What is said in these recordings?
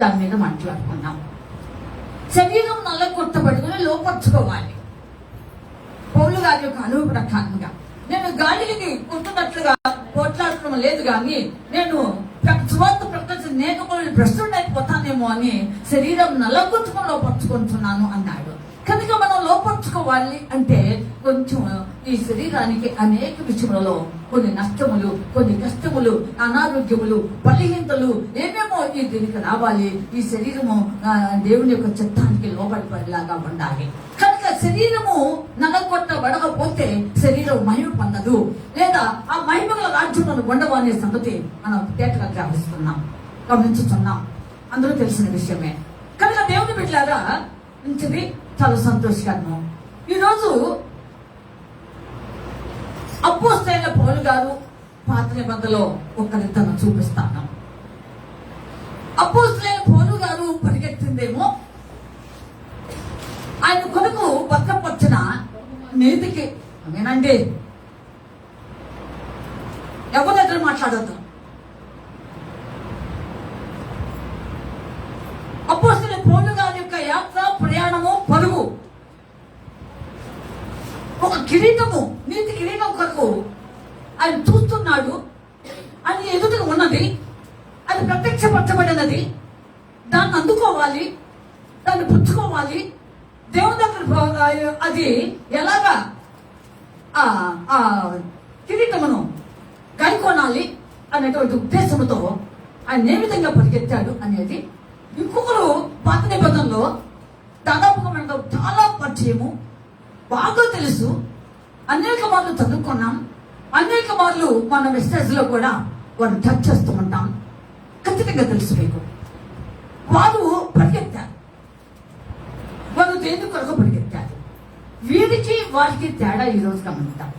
దాని మీద మాట్లాడుకున్నాం. శరీరం నల్లగొట్టబడుకుని లోపరుచుకోవాలి. పౌలు గారి యొక్క అనుభవ ప్రకారంగా నేను గాలికి కొట్టున్నట్లుగా పోట్లాడటం లేదు, కానీ నేను సువార్త ప్రకటించి నేను కూడా భ్రష్టుడైపోతానేమో అని శరీరం నల్లగొట్టుకుని లోపరుచుకుంటున్నాను అన్నాడు. కనుక మనం లోపరుచుకోవాలి అంటే కొంచెం ఈ శరీరానికి అనేక విషయములలో కొన్ని నష్టములు, కొన్ని కష్టములు, అనారోగ్యములు, బలహీనతలు ఏమేమో దీనికి రావాలి. ఈ శరీరము దేవుని యొక్క చిత్తానికి లోబడిపడేలాగా ఉండాలి. కనుక శరీరము నలగొట్టబడకపోతే శరీరం మహిమ పొందదు, లేదా ఆ మహిమల రాజ్యంలో ఉండవు అనే సంగతి మనం తేటగా గమనించుతున్నాం. అందరూ తెలిసిన విషయమే. కనుక దేవుని బిడ్డలారా మంచిది, చాలా సంతోషకరం. ఈరోజు అపోస్తలుడైన పౌలు గారు పాత నిబంధనలో ఒక్కరిద్దరు చూపిస్తాను. అపోస్తలుడైన పౌలు గారు పరిగెత్తిందేమో ఆయన కొరకు భద్రపరిచిన నీతికి. అవేనండి, ఎవరి దగ్గర మాట్లాడద్దు. అపోస్తలుడైన పౌలు గారి యొక్క యాత్ర, ప్రయాణము, పరుగు, ఒక కిరీటము, నీతి కిరీటం కొరకు ఆయన చూస్తున్నాడు. అది ఎదుటగా ఉన్నది, అది ప్రత్యక్షపరచబడినది. దాన్ని అందుకోవాలి, దాన్ని పుచ్చుకోవాలి. దేవుని దగ్గర అది ఎలాగా ఆ కిరీటమును గైకొనాలి అనేటువంటి ఉద్దేశంతో ఆయన ఏ విధంగా పరిగెత్తాడు అనేది ఇంకొకరు పాత నిబంధనలో దాదాపుగా మనకు చాలా పరిచయము, బాగా తెలుసు. అనేక మార్లు చదువుకున్నాం, అనేక మార్లు మన మెసేజ్ లో కూడా వారిని టచ్ చేస్తూ ఉంటాం. ఖచ్చితంగా తెలుసు మీకు. వారు పరిగెత్తారు, వారు దేని కొరకు పరిగెత్తారు. వీరికి వారికి తేడా ఈరోజు గమనిద్దాం.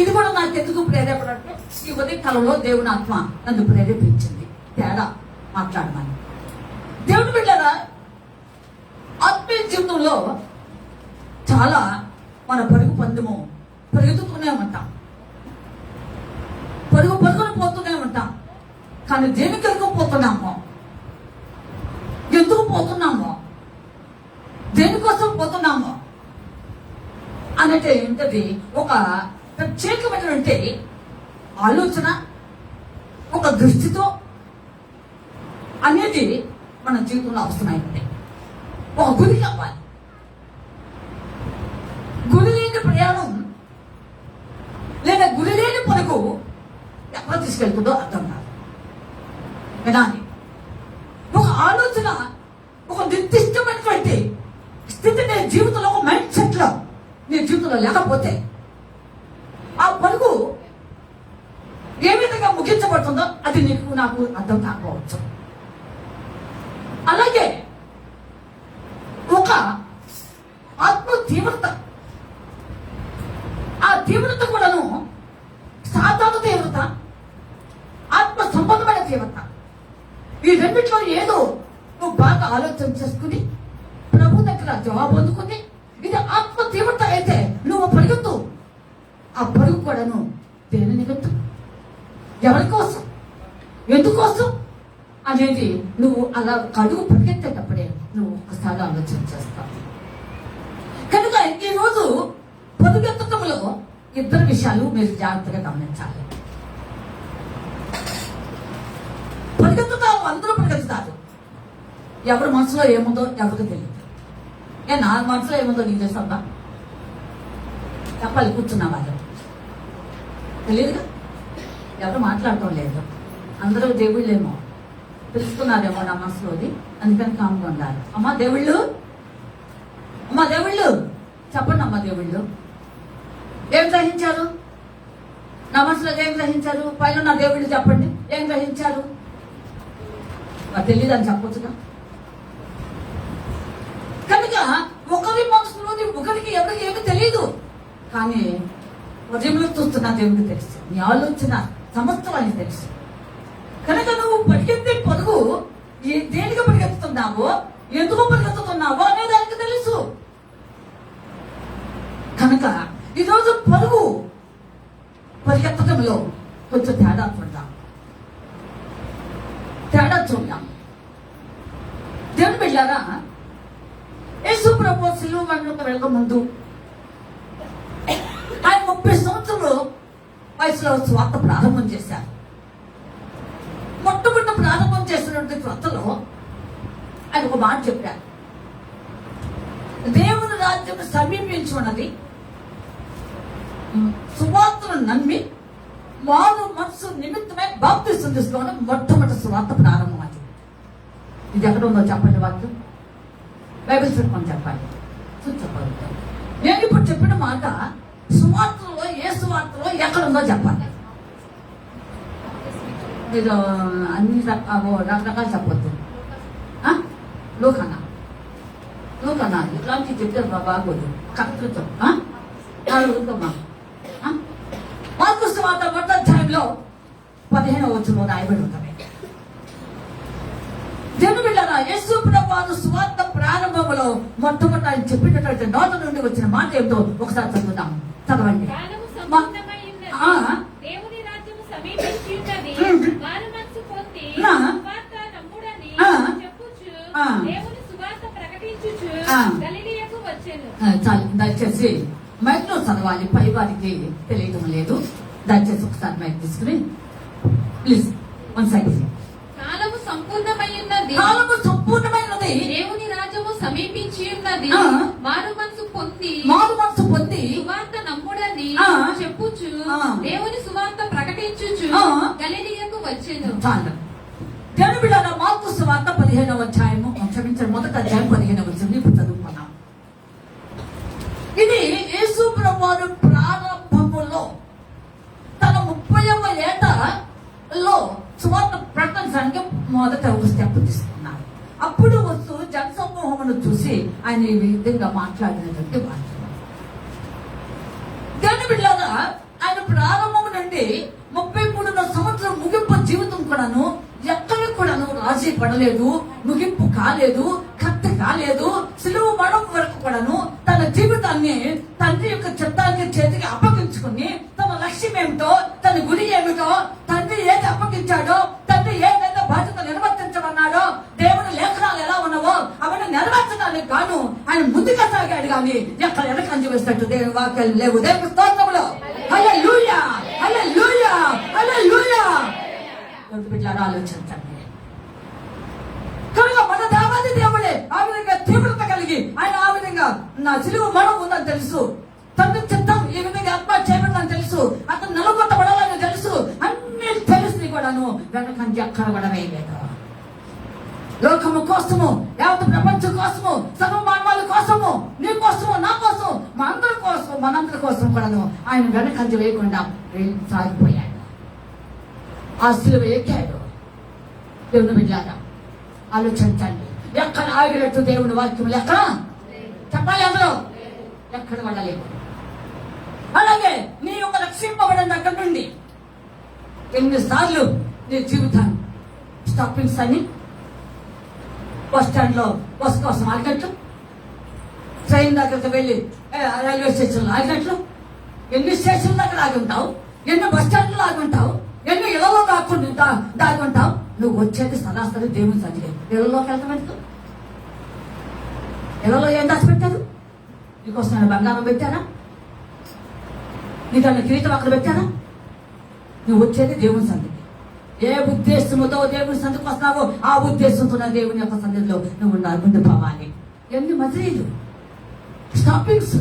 ఇది కూడా నాకు ఎందుకు ప్రేరేపడంటే ఈ ఉదయ కాలంలో దేవుని ఆత్మ నన్ను ప్రేరేపించింది తేడా మాట్లాడమని. దేవుని బిడ్డలారా, ఆత్మీయ జీవితంలో చాలా మన పరుగు పందెము పెరుగుతూనే ఉంటాం, పరుగుని పోతూనే ఉంటాం. కానీ దేనికి పోతున్నామో, ఎందుకు పోతున్నామో, దేనికోసం పోతున్నామో అనేది ఏంటది ఒక ప్రత్యేకమైనటువంటి ఆలోచన, ఒక దృష్టితో అనేది మన జీవితంలో అవసరమైంది. ఒక గురి కావాలి. గురి లేని ప్రయాణం లేదా గురి లేని పరుగు ఎక్కడ తీసుకెళ్తుందో అర్థం కాదు. వినాలి. ఒక ఆలోచన, ఒక నిర్దిష్టమైనటువంటి స్థితి నీ జీవితంలో, ఒక మైండ్ సెట్ లో నీ జీవితంలో లేకపోతే ఆ పరుగు ఏ విధంగా ముగించబడుతుందో అది నీకు నాకు అర్థం కాకపోవచ్చు. అలాగే ఒక ఆత్మ తీవ్రత, ఆ తీవ్రత కూడాను సాధారణ తీవ్రత, ఆత్మ సంబంధమైన తీవ్రత, ఈ రెండిట్లో ఏదో నువ్వు బాగా ఆలోచన చేసుకుని ప్రభు దగ్గర జవాబు అందుకుని ఇది ఆత్మ తీవ్రత అయితే నువ్వు పరిగెత్తు. ఆ పరుగు కూడాను దేని నిమిత్తం, ఎవరి కోసం, ఎందుకోసం అనేది నువ్వు అలా కడుగు పరిగెత్తేటప్పుడే నువ్వు ఒకసారి ఆలోచన చేస్తావు. కనుక ఈరోజు పరుగెత్తటంలో ఇద్దరు విషయాలు మీరు జాగ్రత్తగా గమనించాలి. పరిగెత్తుతారు, అందరూ పరిగెత్తుతారు. ఎవరి మనసులో ఏముందో ఎవరికి తెలియదు. నా మనసులో ఏముందో నీకు తెలుసా? చెప్పాలి, కూర్చున్న వాళ్ళు తెలియదుగా, ఎవరు మాట్లాడటం లేదు. అందరూ దేవుళ్ళేమో తెలుసుకున్నారేమో నా మనసులోది, అందుకని కామ్గా ఉండాలి. అమ్మా దేవుళ్ళు, అమ్మా దేవుళ్ళు చెప్పండి. అమ్మా దేవుళ్ళు ఏం గ్రహించారు? నా మనసులో ఏం గ్రహించారు? పైన నా దేవుళ్ళు చెప్పండి, ఏం గ్రహించారు? తెలియదు అని చెప్పొచ్చుగా. కనుక ఒకరి మనసులోని ఒకరికి ఎవరికి ఏమి తెలియదు, కానీ ఉదయంలో చూస్తున్న దేవుడికి తెలుసు. నీ ఆలోచన సమస్తం అని తెలుసు. కనుక నువ్వు పరిగెత్తే పరుగు దేనికి పరిగెత్తుతున్నావో, ఎందుకు పరిగెత్తుతున్నావో అనేది దానికి తెలుసు. కనుక ఈరోజు పరుగు పరిగెత్తడంలో కొంచెం తేడా చూద్దాం. బిడ్డారా, యేసు ప్రభు సిలువ మరణంలోకి వెళ్ళక ముందు ఆయన 30 సంవత్సరాలు వయసులో స్వార్థ ప్రారంభం చేశారు. మొట్టమొదటి ప్రారంభం చేసినటువంటి స్వార్థలో ఆయన ఒక మాట చెప్పారు, దేవుని రాజ్యం సమీపించున్నది, సువార్తను నమ్మి మారు మనసు నిమిత్తమే బాప్తిసం తీసుకోవడం మొట్టమొదటి సువార్త ప్రారంభం. అది ఇది ఎక్కడ ఉందో చెప్పండి, వాక్యం బైబిల్ చూడమని చెప్పాలి. చెప్పాలి. నేను ఇప్పుడు చెప్పిన మాట సువార్తలో ఏ సువార్తలో ఎక్కడ ఉందో చెప్పాలి. మీరు అన్ని రకరకాలు చెప్పొద్దు. లోకన్నా ఇట్లాంటివి చెప్తే బాగోదు. కరెక్ట్తో అడుగుతామా. మార్కు సువార్త మొదటి అధ్యాయంలో 15వ వచనంలో రాయబడి ఉంటుంది. దేవుని బిడ్డలారా, యేసు ప్రభువు సువార్త ప్రారంభంలో మొట్టమొదటి ఆయన చెప్పినటువంటి నోట నుండి వచ్చిన మాట ఏమిటో ఒకసారి చదువుదాం. చదవండి. చాలు, దయచేసి మైక్ లో చదవాలి, పై వారికి తెలియడం లేదు. దయచేసి ఒకసారి మైక్ తీసుకుని ప్లీజ్ వన్ సెకండ్. కాలము సంపూర్ణమైనది, దేవుని రాజ్యము సమీపించి ఉన్నది, మారు మనసు పొంది సువార్త నమ్ముడని చెప్పుచు దేవుని సువార్త ప్రకటించుచు గలిలయకు వచ్చెను. చాలు. దేవుని బిడ్డలారా, మార్కు సువార్త 15వ అధ్యాయము, క్షమించండి, మొదటి అధ్యాయం 15వ వచనం ఇప్పుడు చదువుకున్నాం. ఇది యేసు ప్రభువు ప్రారంభములో తన 30వ ఏటలో సువార్త ప్రకటించడానికి మొదట ఒక స్టెప్ తీసుకున్నారు. అప్పుడు వస్తూ జనసమూహమును చూసి ఆయన ఈ విధంగా మాట్లాడినటువంటి మాట. దేవుని బిడ్డలారా, ఆయన ప్రారంభం నుండి 33వ సంవత్సరం ముగింపు జీవితం కూడాను ఎక్కడ కూడాను రాజీ పడలేదు, ముగింపు కాలేదు, కత్తి కాలేదు. సిలువ మరణం వరకు కూడాను తన జీవితాన్ని తండ్రి యొక్క చిత్తానికి చేతికి అప్పగించుకుని తన లక్ష్యం ఏమిటో, తన గురి ఏమిటో, తండ్రి ఏది అప్పగించాడో, తండ్రి ఏదైతే బాధ్యత నిర్వర్తించమన్నాడో, దేవుని లేఖనాలు ఎలా ఉన్నావో అవన్నీ నెరవేర్చడానికి గాను ఆయన ముందుగా సాగాడు. కానీ ఎక్కడ వెనకంజ వేసినట్టు దేవుని వాక్యాలు లేవు. దేవుని స్తోత్రములు. హల్లెలూయా, హల్లెలూయా, హల్లెలూయా. బిడ్డలారా, ఆలోచించండి. కనుక మన దేవాది దేవుడే ఆ విధంగా తీవ్రత కలిగి ఆయన ఆ విధంగా నా సిలువ మరణం ఉందని తెలుసు, తండ్రి చిత్తం ఈ విధంగా ఆత్మ చేయబడిందని తెలుసు, అతను నిలబొట్టబడాలని తెలుసు, అన్ని తెలిసి కూడాను వెనకంజ అక్కడ కూడా వేయలేదు. లోకము కోసము, యావత్ ప్రపంచం కోసము, సర్వమానవాళి కోసము, నీ కోసము, నా కోసం, మనందరి కోసం కూడాను ఆయన వెనకంజ వేయకుండా సాగిపోయాడు. ఆ సిలువ ఎక్కాడు. దేవుని బిడ్డలారా, ఆలోచించండి. ఎక్కడ ఆగినట్టు దేవుని వాక్యములు ఎక్కడ చెప్పాలి, అందులో ఎక్కడ వెళ్ళలేదు. అలాగే నీ యొక్క రక్షింపబడిన దగ్గర నుండి ఎన్నిసార్లు నీ జీవితాన్ని స్టాపింగ్స్ అని, బస్ స్టాండ్ లో బస్ కోసం ఆగినట్లు, ట్రైన్ దగ్గరకు వెళ్ళి రైల్వే స్టేషన్ లో ఆగినట్లు, ఎన్ని స్టేషన్ దగ్గర ఆగి ఉంటావు, ఎన్ని బస్ స్టాండ్ లో ఆగి ఉంటావు, ఎన్ని ఇళ్లలో దాగి ఉంటావు. నువ్వు వచ్చేది సరాసరి దేవుని సన్నిధి. ఇళ్లలోకి వెళ్తావు. ఇళ్లలో ఏం దాచిపెట్టారు? నీకోసం నేను బంగారం పెట్టారా? నీకన్నా కిరీటం అక్కడ పెట్టారా? నువ్వు వచ్చేది దేవుని సన్నిధి. ఏ ఉద్దేశంతో దేవుని సన్నిధికి వస్తున్నావో ఆ ఉద్దేశంతో దేవుని యొక్క సన్నిధిలో నువ్వు ముందు పోవాలి. ఎన్ని మజిలీలు, స్టాపింగ్స్.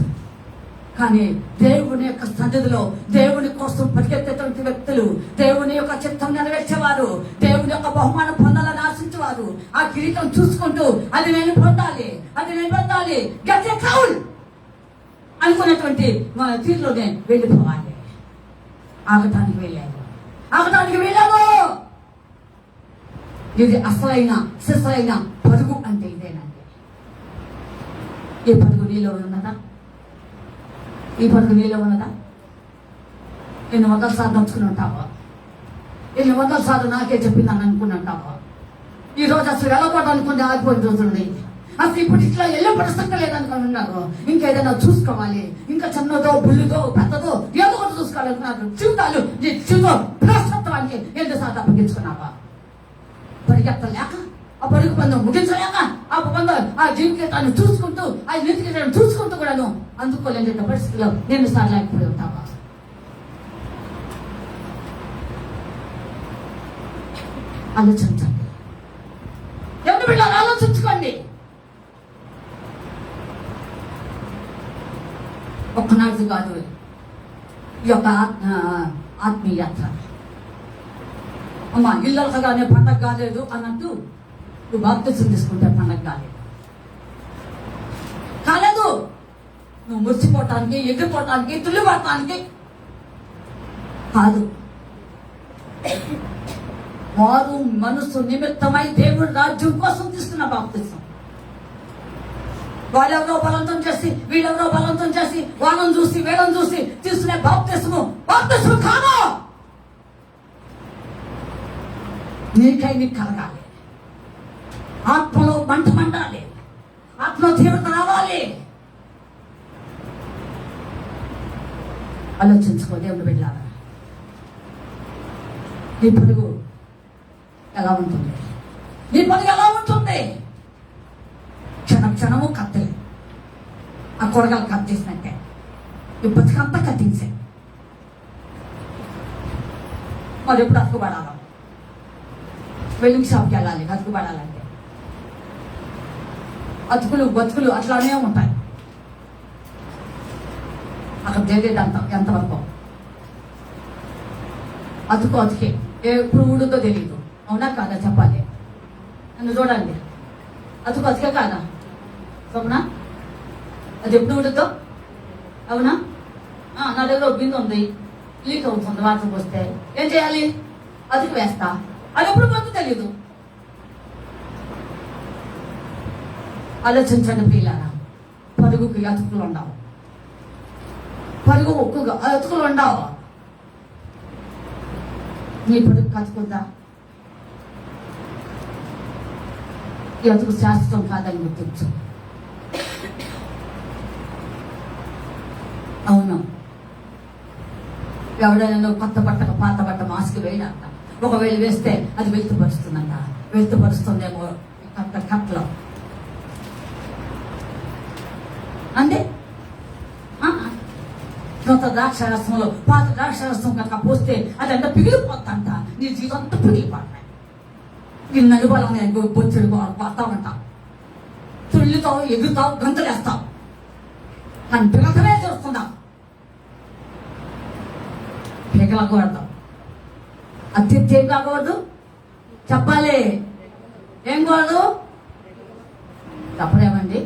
కానీ దేవుని యొక్క సన్నిధిలో దేవుని కోసం పరిగెత్తేటువంటి వ్యక్తులు, దేవుని యొక్క చిత్తం నెరవేర్చేవారు, దేవుని యొక్క బహుమానం పొందాలని ఆశించేవారు, ఆ కిరీటం చూసుకుంటూ అది నేను పొందాలి, గట్టే కావులు అనుకున్నటువంటి తీరులోనే వెళ్ళిపోవాలి. ఆగటానికి వెళ్ళాము. ఇది అసలైన సిసలైన పరుగు అంటే ఇదేనండి. ఈ పరుగు నీలో ఉన్నదా? ఈ పరుగు నీలో ఉన్నదా? ఎన్ని 100 సార్లు నచ్చుకుని ఉంటావా? ఎన్ని 100 సార్లు నాకే చెప్పిందని అనుకుని ఉంటావా? ఈ రోజు అసలు వెళ్ళకూడదనుకుని ఆగిపోయిన రోజులు అసలు ఇప్పుడు ఇట్లా వెళ్ళే ప్రసక్తి లేదనుకుని ఉన్నారు. ఇంకేదైనా చూసుకోవాలి, ఇంకా చిన్నదో బుల్లిదో పెద్దదో ఏదో ఒకటి చూసుకోవాలనుకున్నారు. జీవితాలు నీ జీవితం భ్రష్టత్వానికి 2 సార్లు అప్పగించుకున్నావా? పరిగెత్తలేక, ఆ పరుగు పందెం ముగించలేక, ఆ బంధ ఆ జీవితాన్ని చూసుకుంటూ ఆ నీతిని చూసుకుంటూ కూడాను అందుకోలేని పరిస్థితిలో నేను సాగలేకపోయి ఉంటావా? ఆలోచించండి, ఎవరి బిడ్డలు ఆలోచించుకోండి. ఒక్కనాడు కాదు ఈ యొక్క ఆత్మీయత. అమ్మా ఇల్లగానే పండగ కాలేదు అన్నట్టు నువ్వు బాప్తిసం తీసుకుంటే పండగ కాలేదు. నువ్వు మురిసిపోవటానికి, ఎగిరిపోవటానికి, తుల్లిపడటానికి కాదు. వారు మనసు నిమిత్తమై దేవుడి రాజ్యం కోసం తీసుకున్న బాప్తిసం. వాళ్ళెవరో బలవంతం చేసి, వీళ్ళెవరో బలవంతం చేసి, వాళ్ళని చూసి వీళ్ళని చూసి తీసుకునే బాప్తిసము కాదు. నీకై నీకు కలగాలి, ఆత్మలో మండాలి, ఆత్మ తీవ్రత రావాలి. ఆలోచించుకో దేవుడు వెళ్ళాలి. నీ పరుగు ఎలా ఉంటుంది? నీ పరుగు ఎలా ఉంటుంది? క్షణము కత్తి, ఆ కూరగాయలు కట్ చేసినట్టే ఈ బతుకంతా కట్టించే. మరి ఎప్పుడు అతుకుపడాలి? వెల్లింగ్ షాప్కి వెళ్ళాలి అతుకుపడాలంటే. అతుకులు బతుకులు అట్లానే ఉంటాయి. అక్కడ జరిగేది ఎంతవరకు అతుకే ఎప్పుడు ఊడుతో తెలియదు. అవునా కాదా చెప్పాలి? నన్ను చూడండి, అతుకే కాదా? అవునా? అది ఎప్పుడు ఊడుతో? అవునా? నా దగ్గర ఒక బిందు ఉంది, లీక్ అవుతుంది, వాటర్ పోస్తే ఏం చేయాలి? అతుకు వేస్తా. అది ఎప్పుడు పోతుందో తెలియదు. ఆలోచించండి ప్రియులారా, పరుగుకి అతుకులు ఉండవు, పరుగు ఒక్కుగా అతుకులు ఉండవు. నీ పరుగు కతుకుందా? ఈ అతుకు శాశ్వతం కాదని గుర్తించు. అవును, ఎవడైనా నువ్వు కొత్త బట్టకు పాత బట్ట మాస్క్ వేయడంట. ఒకవేళ వేస్తే అది వెళ్తుపరుస్తుందంట. వెళ్తుపరుస్తుందేమో కట్లో అంతే. కొత్త ద్రాక్షరసంలో పాత ద్రాక్షరసం కనుక పోస్తే అదంతా పిగిలిపోతుందంట. నీ జీవితం అంతా పిగిలిపోతాయి. నీ నలుబలంగా బొచ్చుడు పోతావంట. తుళ్ళుతావు, ఎగురుతావు, గంతులేస్తావు, కానీ పిగతనే చూస్తున్నావు. పిగలకూడదు. అత్యంత ఏం కాకూడదు చెప్పాలి. ఏం కూడదు తప్పదేమండి?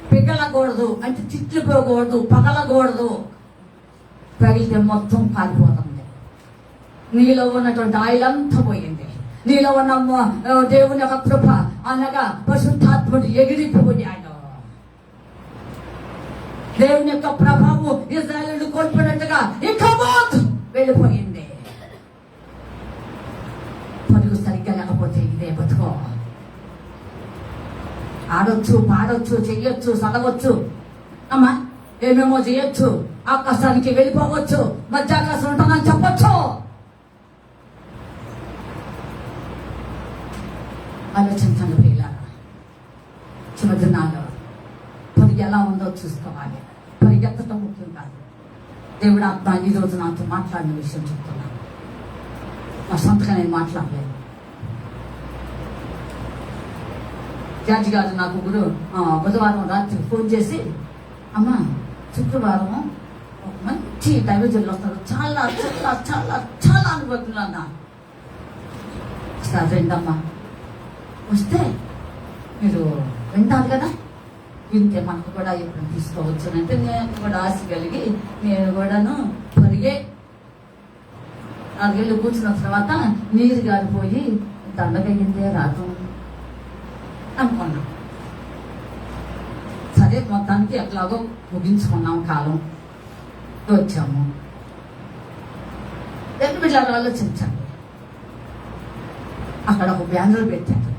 పిగలకూడదు అంటే చిట్లు పోకూడదు, పగలకూడదు. పగిలితే మొత్తం కాలిపోతుంది. నీలో ఉన్నటువంటి ఆయిల్ అంతా పోయింది. నీలో ఉన్న దేవుని యొక్క కృప అనగా పరిశుద్ధాత్ముడు ఎగిరిపోయాడు. దేవుని యొక్క ప్రభావం ఇజ్రాయేలు కోల్పోయినట్టుగా ఇక వెళ్ళిపోయింది. పరుగు సరిగ్గా లేకపోతే ఇదే బతుకో. ఆడొచ్చు, పాడొచ్చు, చెయ్యొచ్చు, చదవచ్చు, అమ్మా ఏమేమో చేయొచ్చు, ఆకాశానికి వెళ్ళిపోవచ్చు, మధ్యాకాశం ఉంటుందని చెప్పొచ్చు. ఆలోచించండి పిల్లలు, చిన్న దినాలు పరుగు ఎలా ఉందో చూసుకోవాలి. పరిగెత్తడం ముఖ్యం కాదు. దేవుడు ఆత్మ ఈ రోజు నాతో మాట్లాడిన విషయం చెప్తున్నాను. నా సొంతగా నేను మాట్లాడలేదు. జార్జి గారు నాకు బుధవారం రాత్రి ఫోన్ చేసి, అమ్మ శుక్రవారం ఒక మంచి దైవజనులు వస్తారు, చాలా చాలా చాలా చాలా అనుభవం అన్న. సార్ రండమ్మా, వస్తే మీరు వింటారు కదా, వింటే మనకు కూడా ఎప్పుడు తీసుకోవచ్చు అంటే నేను కూడా ఆశ కలిగి నేను కూడాను పరిగే 4 ఏళ్ళు కూర్చున్న తర్వాత నీరు గారిపోయి దండగయ్యిందే రాదు అనుకున్నా. సరే మొత్తానికి ఎట్లాగో ముగించుకున్నాం, కాలం వచ్చాము. రెండు బిడ్డలు ఆలోచించండి. అక్కడ ఒక బ్యానర్ పెట్టారు,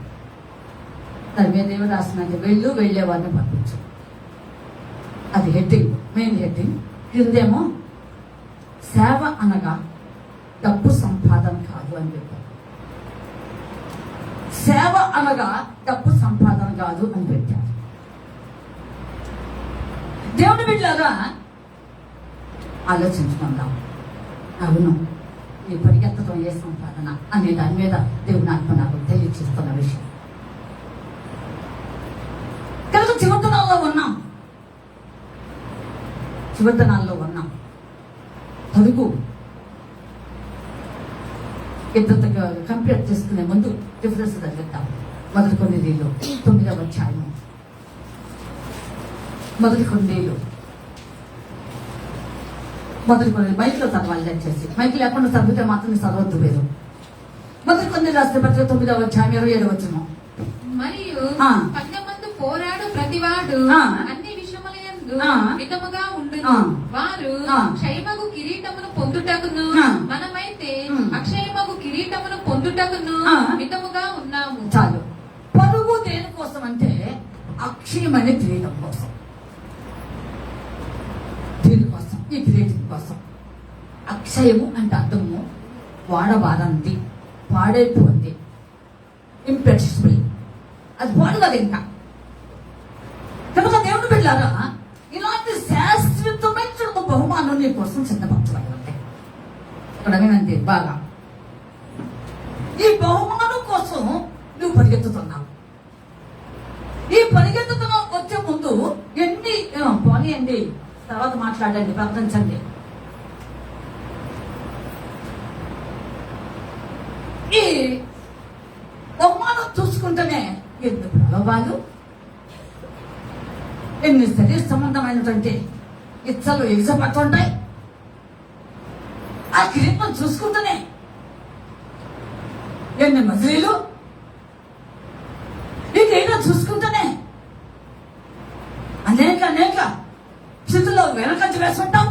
దాని మీద ఏమి రాసినట్టు వెళ్ళేవారిని పంపించు. అది హెడ్డింగ్, మెయిన్ హెడ్డింగ్. కిందేమో సేవ అనగా డబ్బు సంపాదన కాదు అని చెప్పారు. సేవ అనగా డబ్బు సంపాదన కాదు అని పెట్టారు. దేవుని బిడ్డలారా ఆలోచించుకుందాం. అవును, ఈ పరిగెత్తడం ఏ సంపాదన అనే దాని మీద దేవుని ఆత్మ నాకు తెలియచేస్తున్న విషయం. కనుక చివరినాల్లో ఉన్నాం. పరుగు ఇద్దరు కంప్లీట్ చేసుకునే ముందు డిఫరెన్స్ తగ్గిద్దాం. మొదటి కొన్ని నీళ్ళు 9వ అధ్యాయము, మొదటి కొన్ని మైక్లో చదవాలి. దయచేసి మైక్ లేకుండా చదివితే మాత్రం చదవద్దు మీరు. మొదటి కొన్ని రాష్ట్ర పత్రిక 9వ అధ్యాయం 27వ వచనం. మరియు పన్నెమందు పోరాడు ప్రతివాడు అన్ని విషయములందు మితముగా ఉండును. వారు క్షయమగు కిరీటమును పొందుటకును మనమైతే అక్షయమగు కిరీటమును పొందుటకును మితముగా ఉన్నాము. చాలు. పరుగు దేనికోసం అంటే అక్షయమనే కిరీటం కోసం. దీనికోసం, ఈ కిరీటం కోసం. అక్షయము అంటే అర్థము వాడబారంది, పాడైపోయింది, ఇంపెరిషబుల్, అది వాడలేదు ఇంకా. కనుక దేవుని బిడ్డలారా, ఇలాంటి శాశ్వతమైన బహుమానం నీ కోసం సిద్ధపరచబడి ఉంటాయి. ఇక్కడ వినండి బాగా. ఈ బహుమానం కోసం నువ్వు పరిగెత్తుతున్నావు. ఈ పరిగెత్తుతున్న వచ్చే ముందు ఎన్ని పోనీయండి, తర్వాత మాట్లాడండి, ప్రార్థించండి. ఈ బహుమానం చూసుకుంటేనే ఎన్ని ప్రలోభాలు, ఎన్ని శరీర సంబంధమైనటువంటి ఇచ్చలు ఎగిసపడుతుంటాయి. ఆ కిరీటం చూసుకుంటేనే ఎన్ని మజిలీలు, ఈ కిరీటం చూసుకుంటేనే అనేక స్థితిలో వెనకంచి వేసుకుంటాం.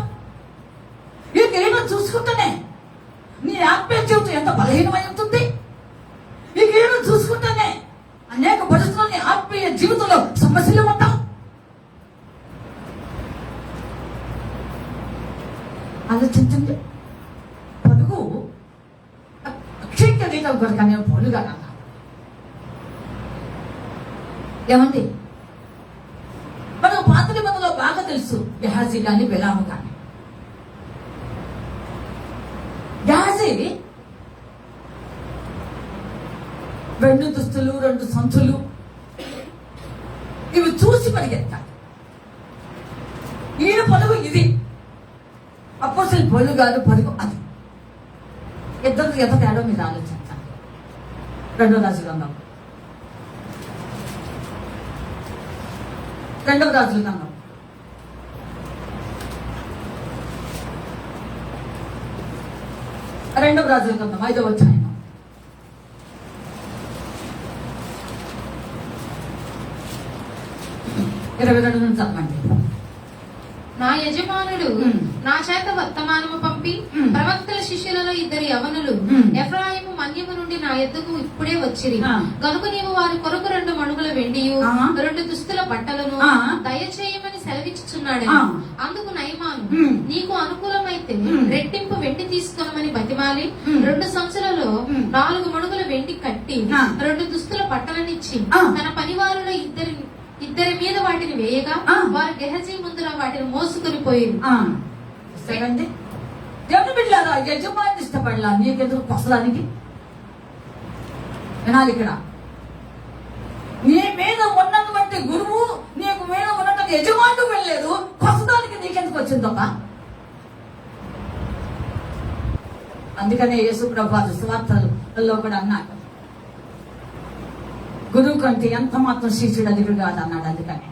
ఈ కిరీటం చూసుకుంటేనే నీ ఆత్మీయ జీవితం ఎంత బలహీనమై ఉంటుంది. ఈ కిరీటం చూసుకుంటేనే అనేక పరిస్థితుల్లో నీ ఆత్మీయ జీవితంలో సమస్యలు ఉంటాం. ఆలోచించండి. పరుగు అక్షయ కిరీటం కొరకు అనే పౌలుగా అన్నారు. ఏమండి, మనకు పాత నిబంధనలో బాగా తెలుసు గెహాజీ కానీ బిలాము కానీ. గెహాజీ 2 దుస్తులు, 2 సంచులు ఇవి చూసి పరిగెత్తాలి. ఈయన పరుగు ఇది, అపోస్తలుల పౌలు గారు పరుగు అది. ఇద్దరు ఎంత తేడా మీద ఆలోచించాలి. 2వ రాజుల గ్రంథం, 2వ రాజుల గ్రంథం 2వ రాజుల గ్రంథం 5వ అధ్యాయం 22 నుంచి చదవండి. నా యజమానుడు నా చేత వర్తమానము పంపి ప్రవక్తల శిష్యులలో 2 యవనులు ఎఫ్రాయిము మన్యము నుండి నా ఎద్దుకు ఇప్పుడే వచ్చిరి. కనుక నీవు వారి కొరకు 2 మణుగుల వెండియు 2 దుస్తుల బట్టలను దయచేయమని సెలవిచ్చుచున్నాడు. అందుకు నయమాను నీకు అనుకూలమైతే రెట్టింపు వెండి తీసుకొనమని బతిమాలి 2 సంచులలో 4 మణుగుల వెండి కట్టి 2 దుస్తుల బట్టలనిచ్చి తన పనివారులో ఇద్దరి మీద వాటిని వేయగా వారు గెహజీ ముందున వాటిని మోసుకొని పోయింది. దేవుని బిడ్డలారా, యజమాని ఇష్టపడలా నీకెందుకు కొసడానికి? వినాలి ఇక్కడ. నీ మీద ఉన్నటువంటి గురువు, నీకు మీద ఉన్నటువంటి యజమానుడు వెళ్ళలేదు, కొసడానికి నీకెందుకు వచ్చిందొక? అందుకనే యేసు ప్రభువు సువార్తలలో కూడా అన్నాడు, గురువు కంటే ఎంత మాత్రం శిష్యుడు అధికుడు కాదు అన్నాడు. అందుకనే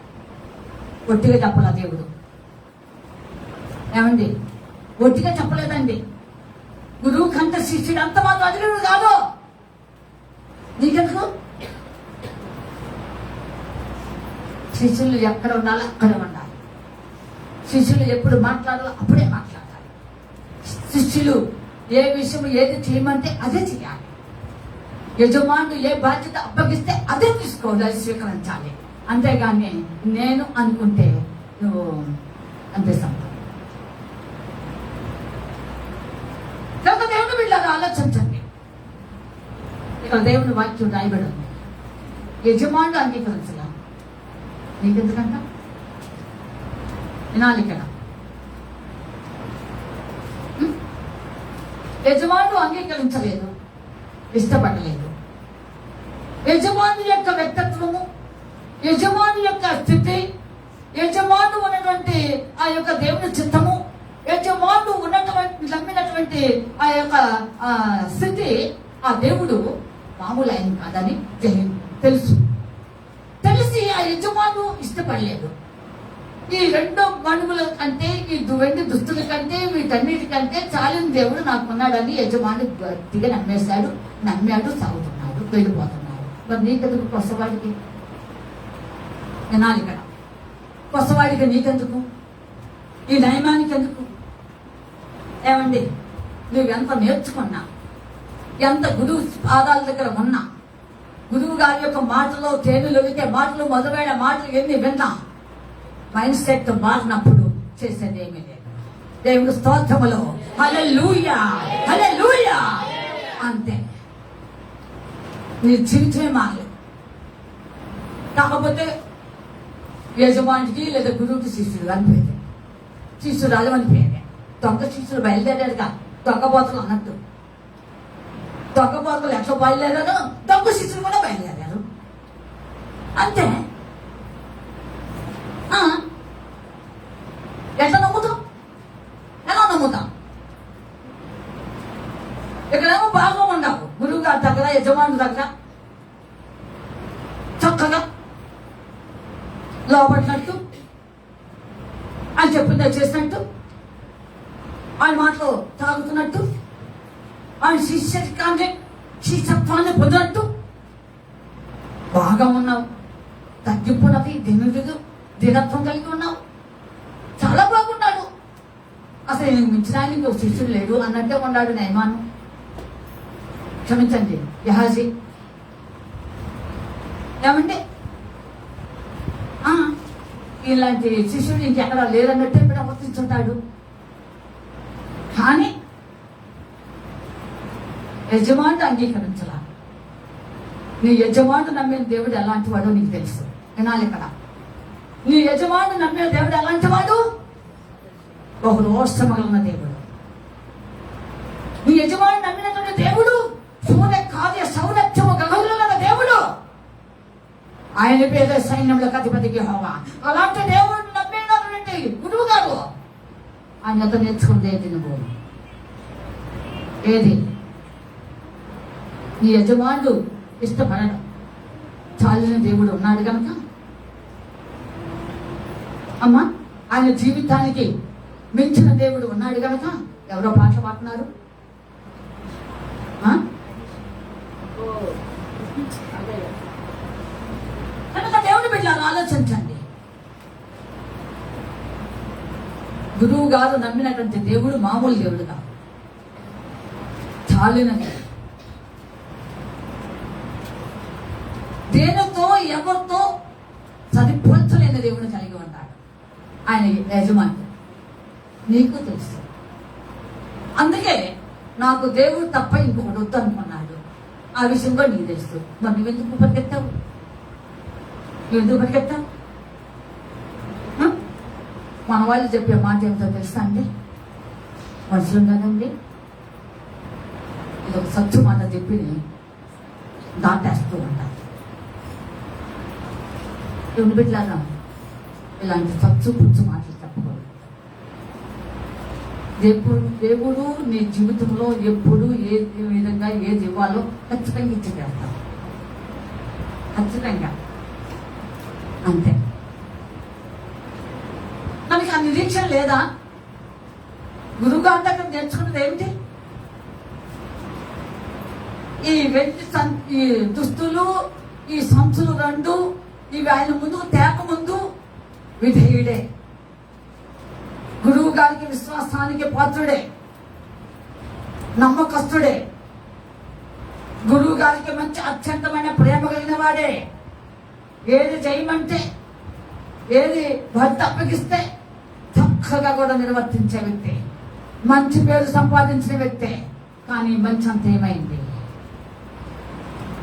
ఒట్టిగా చెప్పలా దేవుడు. ఏమండి, ఒట్టిగా చెప్పలేదండి. గురువు కంటే శిష్యుడు అంత మాత్రం అధికుడు కాదు. నీకెందుకు? శిష్యులు ఎక్కడ ఉండాలో అక్కడే ఉండాలి. శిష్యులు ఎప్పుడు మాట్లాడాలో అప్పుడే మాట్లాడాలి. శిష్యులు ఏ విషయం ఏది చేయమంటే అదే చేయాలి. యజమానుడు ఏ బాధ్యత అప్పగిస్తే అదే తీసుకోవాలి, అది స్వీకరించాలి. అంతేగాని నేను అనుకుంటే నువ్వు అంతే సంపద. దేవుని బిడ్డలారా ఆలోచించండి. ఇక్కడ దేవుని వాక్యం రాయబడి ఉంది. యజమానుడు అంగీకరించలా, నీకెందుకంట? వినాలి ఇక్కడ. యజమానుడు అంగీకరించలేదు, ఇష్టపడలేదు. యజమాని యొక్క వ్యక్తిత్వము, యజమాని యొక్క స్థితి, యజమాను ఉన్నటువంటి ఆ యొక్క దేవుని చిత్తము, యజమాను ఉన్నటువంటి నమ్మినటువంటి ఆ యొక్క స్థితి, ఆ దేవుడు మామూలు ఆయన కాదని తెలుసు. తెలిసి ఆ యజమాను ఇష్టపడలేదు. ఈ రెండో మణుగుల కంటే, ఈ వెండి దుస్తుల కంటే, వీటన్నిటికంటే చాలిన దేవుడు నాకున్నాడని యజమాని గట్టిగా నమ్మాడు, సాగుతున్నాడు, వెళ్ళిపోతున్నాడు. మరి నీకెందుకు కొత్తవాడికి? వినాలి ఇక్కడ. కొత్తవాడికి నీకెందుకు? ఈ నయమానికి ఎందుకు? ఏమండి, నువ్వెంత నేర్చుకున్నా, ఎంత గురువు పాదాల దగ్గర ఉన్నా, గురువు గారి యొక్క మాటలో తేనెలు వితే మాటలు, మొదలైన మాటలు ఎన్ని విన్నా, మైండ్ సెట్ మారినప్పుడు చేసేది ఏమీ లేదు. దేవుని స్తోత్రములో హల్లెలూయా, హల్లెలూయా. అంతే, నీ జీవితమే మారలేదు. కాకపోతే యజమానికి లేదా గురువుకి శిష్యుడు అని పేరు, శిష్యుడు రాజు అని పేరే. దొంగ శిష్యుడు బయలుదేరాడుగా, దొంగబోతలు అన్నట్టు. దొంగబోతలు ఎట్లా బయలుదేరారు, దొంగ శిష్యుడు కూడా బయలుదేరారు. అంతే. ఎట్లా నమ్ముతాం? ఎలా నమ్ముతాం? ఇక్కడేమో బాగా ఉండవు, గురువు గారి దగ్గర, యజమాని దగ్గర చక్కగా లోపడినట్టు, ఆయన చెప్పిందే చేసినట్టు, ఆయన మాటలో తాగుతున్నట్టు, ఆయన శిష్యత్వాన్ని పొందినట్టు బాగా ఉన్నావు. తగ్గిపోయినది దినత్వం కలిగి ఉన్నావు, చాలా బాగున్నాడు. అసలు నేను మించిన ఆయన ఇంకో శిష్యుడు లేడు అన్నట్టే ఉన్నాడు నయమాను. క్షమించండి యహాజీ. ఏమంటే ఇలాంటి శిష్యుడు ఇంకెక్కడ లేదన్నట్టే ప్రవర్తించుంటాడు. కానీ యజమానుడు అంగీకరించలా. నీ యజమానుడు నమ్మిన దేవుడు ఎలాంటి వాడో నీకు తెలుసు. వినాలి ఇక్కడ. నీ యజమానుడు నమ్మిన దేవుడు ఎలాంటి వాడు? ఒక రోషమగలిగిన దేవుడు. నీ యజమానుడు నమ్మినటువంటి దేవుడు సౌలభ్యము గగనుల దేవుడు. ఆయన పేద సైన్యములకు అధిపతికి హోవా. అలాంటి దేవుడు నమ్మినటువంటి గురువు గారు ఆయనతో నేర్చుకుంది ఏంటి? నువ్వు ఏది? నీ యజమానుడు ఇష్టపడడం చాలిన దేవుడు ఉన్నాడు కనుక, అమ్మా ఆయన జీవితానికి మించిన దేవుడు ఉన్నాడు కనుక. ఎవరో పాటలు పాడుతున్నారు. కనుక దేవుని బిడ్డలారా ఆలోచించండి. గురువు గారు నమ్మినటువంటి దేవుడు మామూలు దేవుడు కాదు, చాలిన దేవుడు. దేనితో ఎవరితో సరిపోల్చలేని దేవుడు కలిగి ఉంటాడు ఆయన యజమాని. నీకు తెలుసు. అందుకే నాకు దేవుడు తప్ప ఇంకొకటి వద్దు అనుకున్నాడు. ఆ విషయంలో నీకు తెలుసు. మరి నువ్వెందుకు పరిగెత్తావు? మన వాళ్ళు చెప్పే మాట ఏమిటో తెలుసా అండి? మనుషులు కదండి, ఇది ఒక సత్తు మాట చెప్పి దాటేస్తూ ఉంటారు. ఎవరు బిడ్డలారా, ఇలాంటి సత్తు పుచ్చు మాటలు చెప్పకూడదు. దేవుడు నీ జీవితంలో ఎప్పుడు ఏ విధంగా ఏది ఇవ్వాలో ఖచ్చితంగా ఇచ్చేస్తాం. ఖచ్చితంగా అంతే. మనకి ఆ నిరీక్షణ లేదా? గురువుగారి దగ్గర నేర్చుకున్నది ఏమిటి? ఈ దుస్తులు, ఈ సంచులు రెండు, ఇవి ఆయన ముందుకు తేక ముందు విధేయుడే. గురువు గారికి విశ్వాసానికి పాత్రుడే, నమ్మకస్తుడే, గురువు గారికి మంచి అత్యంతమైన ప్రేమ కలిగిన వాడే. ఏది చేయమంటే, ఏది భర్త అప్పగిస్తే చక్కగా కూడా నిర్వర్తించే వ్యక్తి, మంచి పేరు సంపాదించిన వ్యక్తే. కానీ మంచి అంత ఏమైంది?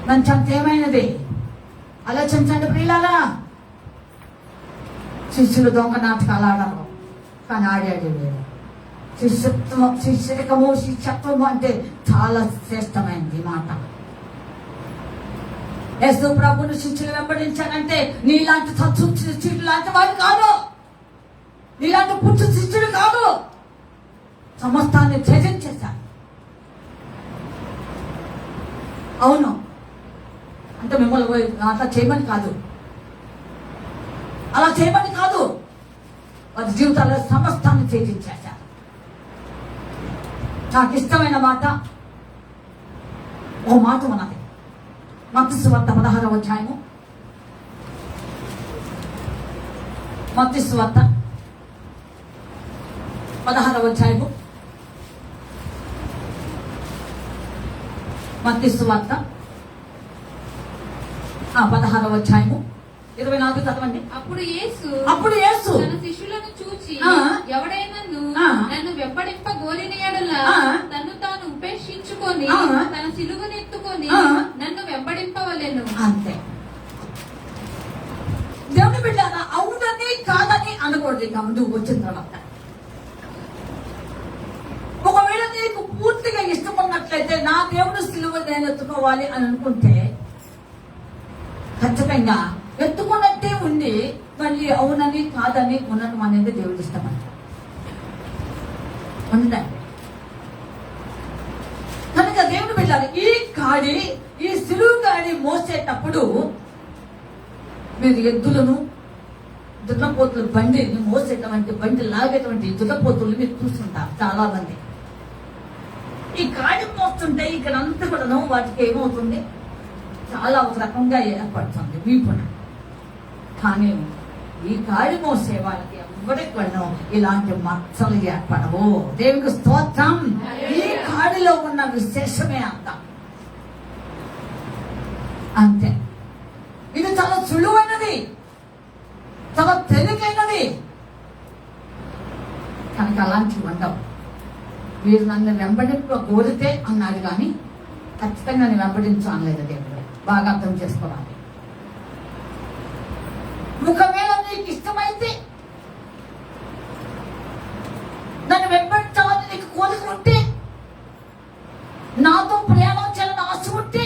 మంచి అంత ఏమైనది? ఆలోచించండి ప్రియులారా. శిష్యులు దొంగ నాటకాలు ఆడరు, కానీ ఆడాడు వేరు. శిష్యత్వము అంటే చాలా శ్రేష్టమైనది మాట. యేసు ప్రభుని శిష్యులు వెంబడించారంటే నీలాంటి తత్వ శిష్యుడు లాంటి వాడు కాదు, నీలాంటి పుట్టు శిష్యుడు కాదు. సమస్తాన్ని త్యజించేశారు. అవును అంటే మిమ్మల్ని అట్లా చేయమని కాదు, అలా చేయమని కాదు. వారి జీవితాల్లో సమస్తాన్ని త్యజించేశారు. నాకు ఇష్టమైన మాట ఓ మాట ఉన్నది. మత్తయి సువార్త 16వ అధ్యాయము. మత్తయి సువార్త 16వ అధ్యాయము. మత్తయి సువార్త 16వ అధ్యాయము 24 చదవండి. అప్పుడు యేసు తన శిష్యులను చూచి, ఎవడైనను నన్ను వెంబడింప గోలిన యెడల తన్ను తాను ఉపేక్షించుకొని తన సిలువనెత్తుకొని నన్ను వెంబడింపవలెను. అంతే. దేవుని బిడ్డలారా, అవునని కాదని అనకూడదు. ఇంకా ముందు వచ్చిన తర్వాత ఒకవేళ నీకు పూర్తిగా ఇష్టం ఉన్నట్లయితే నా దేవుడు సిలువ నేను ఎత్తుకోవాలి అని అనుకుంటే ఖచ్చితంగా ఎత్తుకున్నట్టే ఉండి మళ్ళీ అవునని కాదని ఉండడం అనేది దేవుడు ఇష్టమంట. ఉండదండి. కనుక దేవుడు బిడ్డలారా, ఈ సిలువ కాడి మోసేటప్పుడు మీరు ఎద్దులను దున్నపోతుల బండిని మోసేటువంటి బండి లాగేటువంటి దున్నపోతులు మీరు చూస్తుంటారు చాలా మంది. ఈ కాడి మోస్తుంటే ఇక్కడంతా కూడాను వాటికి ఏమవుతుంది, చాలా ఒక రకంగా ఏర్పడుతుంది వీపున. కానీ ఈ కాడి మోసే వాళ్ళకి ఎవరికి కూడా ఇలాంటి మచ్చలు ఏర్పడవు. దేవునికి స్తోత్రం. ఈ కాడిలో ఉన్న విశేషమే అంతే. ఇది చాలా సులువైనది, చాలా తేలికైనది. కనుక అలాంటివి ఉండవు. మీరు నన్ను వెంబడింపు కోరితే అన్నాడు, కానీ ఖచ్చితంగా నన్ను వెంబడించు అనలేదు దేవుడు. బాగా అర్థం చేసుకోవాలి. ఒకవేళ నీకు ఇష్టమైతే నన్ను వెంబడించాలని నీకు కోరిక ఉంటే, నాతో ప్రయాణం చేయాలని ఆశ ఉంటే,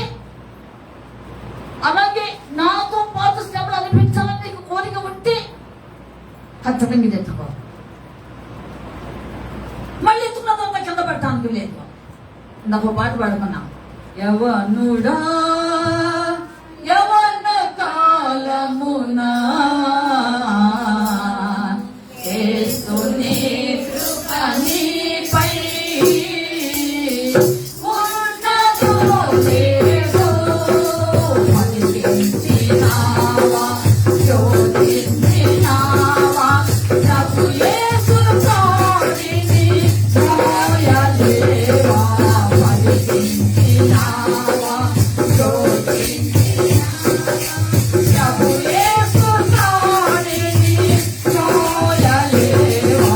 అలాగే నాతో పాటు శ్రమలు అనిపించాలని నీకు కోరిక ఉంటే ఖచ్చితంగా ఇది ఎత్తుకో. మళ్ళీ ఎత్తుకున్న తర్వాత కింద పెట్టడానికి లేదు. నాకు పాట పాడుకున్నాం. యవనుడా యవన కాలమునా యేసుని కృప నీపై ఉన్నదో లేదో పలికించినావా, జ్యోతించినావా, ప్రభు యేసు తోడిని మోయలేవా, పలికించినావా, ప్రభు యేసు తోడిని మోయలేవా,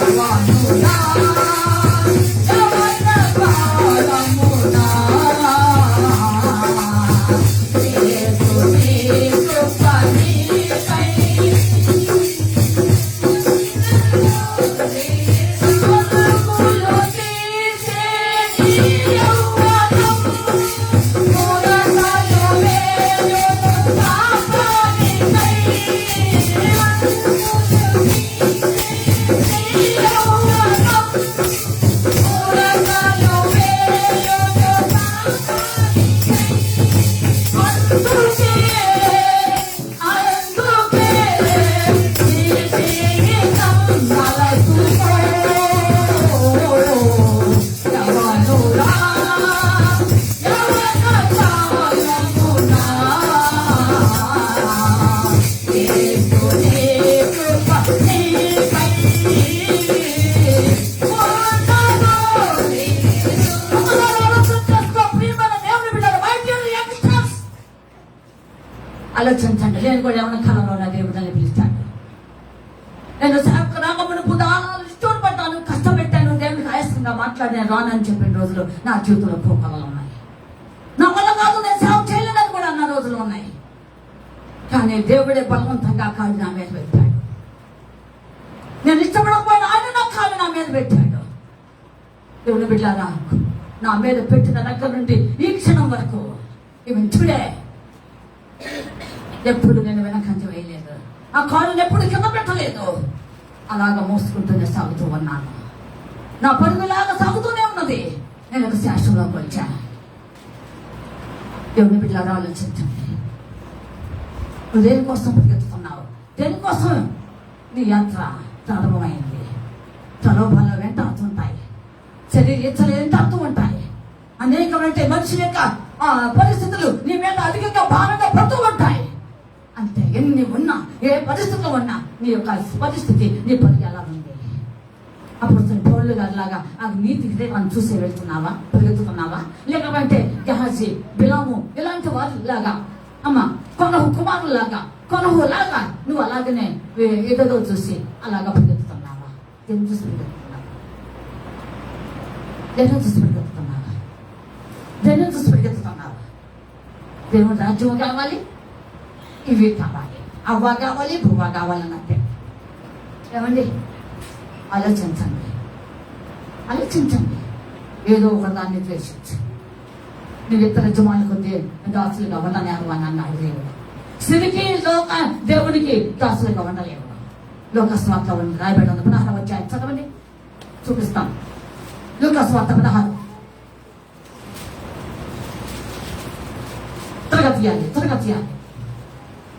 యవనుడా యవన కాలమునా యేసుని కృప నీపై కొలుకులు తీసే నీ యవ్వనం మురసలు వేయును పాపానికై. నీ యవ్వనం మురసలు వేయును అందుకే నీ జీవితం మలచుకో. యవనుడా యవన కాలమునా యేసుని కృప నీపై ఉన్నదో లేదో. ప్రియమైన దేవుని బిడ్డలారా, my dear youngsters, ఆలోచించండి. నేను కూడా యవన కాలంలో ఉన్న దేవుడిని పిలుస్తాను. నేను సేవకు రాకమును ఇష్టం పడ్డాను, కష్టపెట్టాను, దేవునికి ఆయాసంగా మాట్లాడాను, రానని చెప్పిన రోజులు నా జీవితంలో పోకలు ఉన్నాయి. నా వల్ల కాదు, నేను సేవ చేయలేదని కూడా అన్న రోజులు ఉన్నాయి. కానీ దేవుడే బలవంతంగా కాళ్ళు నా మీద పెట్టాడు. నేను ఇష్టపడకపోయినా ఆయన నా కాళ్ళు నా మీద పెట్టాడు. దేవుని బిడ్డారా, నా మీద పెట్టిన దగ్గర నుండి ఈ క్షణం వరకు ఈవెన్ టుడే ఎప్పుడు నేను వెనకంజ వేయలేదు, ఆ కాళ్ళని ఎప్పుడు కింద పెట్టలేదు. అలాగా మోసుకుంటూనే సాగుతూ ఉన్నాను. నా పరుగులాగా సాగుతూనే ఉన్నది. నేను ఒక శాస్త్రంలోకి వచ్చాను. దేవుని బిడ్డలారా, ఆలోచించండి. నువ్వు దేనికోసం పరిగెత్తుతున్నావు? దేనికోసం నీ యాత్ర ప్రారంభమైంది? ప్రలోభాలు వెంటాడుతుంటాయి, శరీర ఇచ్చలు వెంటాడుతూ ఉంటాయి. అనేకమైన మనిషి యొక్క పరిస్థితులు నీ మీద అధికంగా భారంగా పడుతూ ఉంటాయి. అంతే, ఎన్ని ఉన్నా, ఏ పరిస్థితుల్లో ఉన్నా నీ యొక్క పరిస్థితి, నీ పని ఎలా ఉంది? అప్పుడు పౌలు గారిలాగా ఆ నీతి మనం చూసే వెళ్తున్నావా, పరిగెత్తుతున్నావా? లేకపోతే గెహాజీ, బిలాము ఇలాంటి వారిలాగా, అమ్మ కొనహు కుమారులాగా, కొనహు లాగా నువ్వు అలాగనే ఏదో చూసి అలాగా పరిగెత్తుతున్నావా? దేని చూసి పరిగెత్తుతున్నావా? దేని చూసి పరిగెత్తుతున్నావా? దేని చూసి పరిగెత్తుతున్నావా? దేవుని రాజ్యం కావాలి, ఇవి కావాలి, అవ్వ కావాలి, భువ్వ కావాలన్నట్టే. ఏమండి, ఆలోచించండి, ఆలోచించండి. ఏదో ఒక దాన్ని ద్వేషించు. నువ్వు ఇతర యజమానులకు దాసులుగా ఉండలేవు అని అన్నాడు దేవుడు. సిరికి లోక దేవునికి దాసులుగా ఉండలేవు. లోకస్వార్త రాయబడి ఉంది. 16 అధ్యాయం చదవండి, చూపిస్తాం. లోకస్వార్త 16 త్వరగా తీయాలి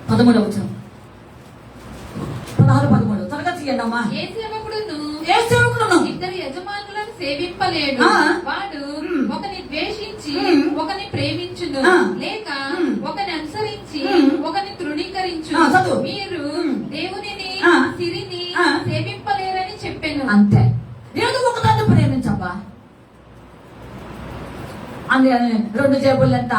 13వ వచనం. 16-13 త్వరగా తీయండి అమ్మా. ఏ సేవకుడును ఇద్దరు యజమానులను సేవింపలేడు. వాడు ఒకని ద్వేషించి ఒకని ప్రేమించును, లేక ఒకని అనుసరించి ఒకని తృణీకరించును. మీరు దేవునిని సిరిని సేవింపలేరని చెప్పాను. అంతే. ఏదో ఒకదాన్ని ప్రేమించబ్బా. అందుకని 2 జేబులు ఎంత,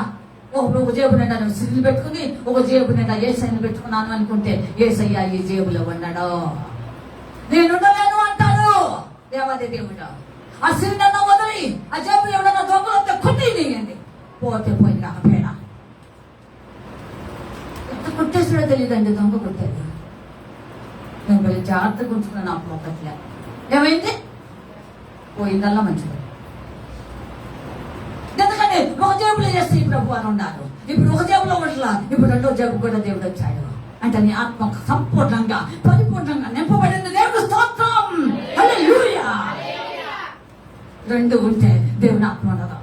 ఒక జేబు నిండా నువ్వు సిరిని పెట్టుకుని ఒక జేబు నిండా ఏసైని పెట్టుకున్నాను అనుకుంటే ఏసయ్య ఈ జేబులో ఉన్నాడు. నేను ఉండలేను అంటాడు దేవాది దేవుడు. ఆ సిరినన్నా వదిలి ఆ జేబులో ఎవడన్నా దొంగలతో కొట్టేయండి, పోతే పోయింది కాక పేడ. ఎంత కొట్టేసాడో తెలియదండి దొంగ కొట్టేది. నేను వెళ్ళి జాగ్రత్తగా ఉంచుకున్నాను. నాకు ఒకట్లే ఏమైంది, పోయిందల్లా మంచిది. ఎందుకంటే ఒక జేబులో చేస్తే ప్రభు అని ఉన్నారు. ఇప్పుడు ఒక జేబులో ఉండలా, ఇప్పుడు 2వ జేబు కూడా దేవుడు వచ్చాడు. అంటే నీ ఆత్మ సంపూర్ణంగా పరిపూర్ణంగా నింపబడింది. దేవుడు స్తోత్రం, హల్లెలూయా. 2 ఉంటే దేవుని ఆత్మ ఉండదు.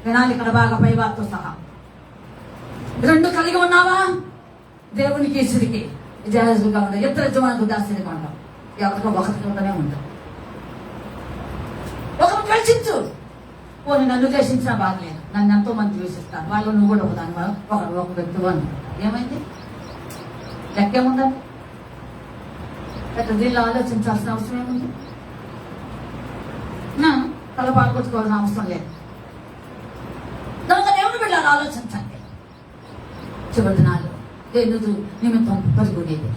వినాలి ఇక్కడ బాగా పైవారితో సహా. 2 కలిగి ఉన్నావా? దేవునికి సిరికి జాజుగా ఉండవు, ఇతర యజమానులకు దాసులుగా ఉండవు. ఎవరికో ఒకరితోనే ఉండవు. ఒకరు ద్వేషించు. పోనీ నన్ను ద్వేషించినా బాగలేదు, నన్ను ఎంతో మంది ద్వేషిస్తారు, వాళ్ళు నువ్వు కూడా ఒకదాని ఒక వ్యక్తి అని. ఏమైంది, లెక్కేముందండి? దీనిలో ఆలోచించాల్సిన అవసరం ఏముంది? తల పాల్గొట్టుకోవాల్సిన అవసరం లేదు. దాంతో దేవుని బిడ్డలు ఆలోచించండి. చివరి దినాలు ఎందుకు నిమిత్తం పరుగునేది?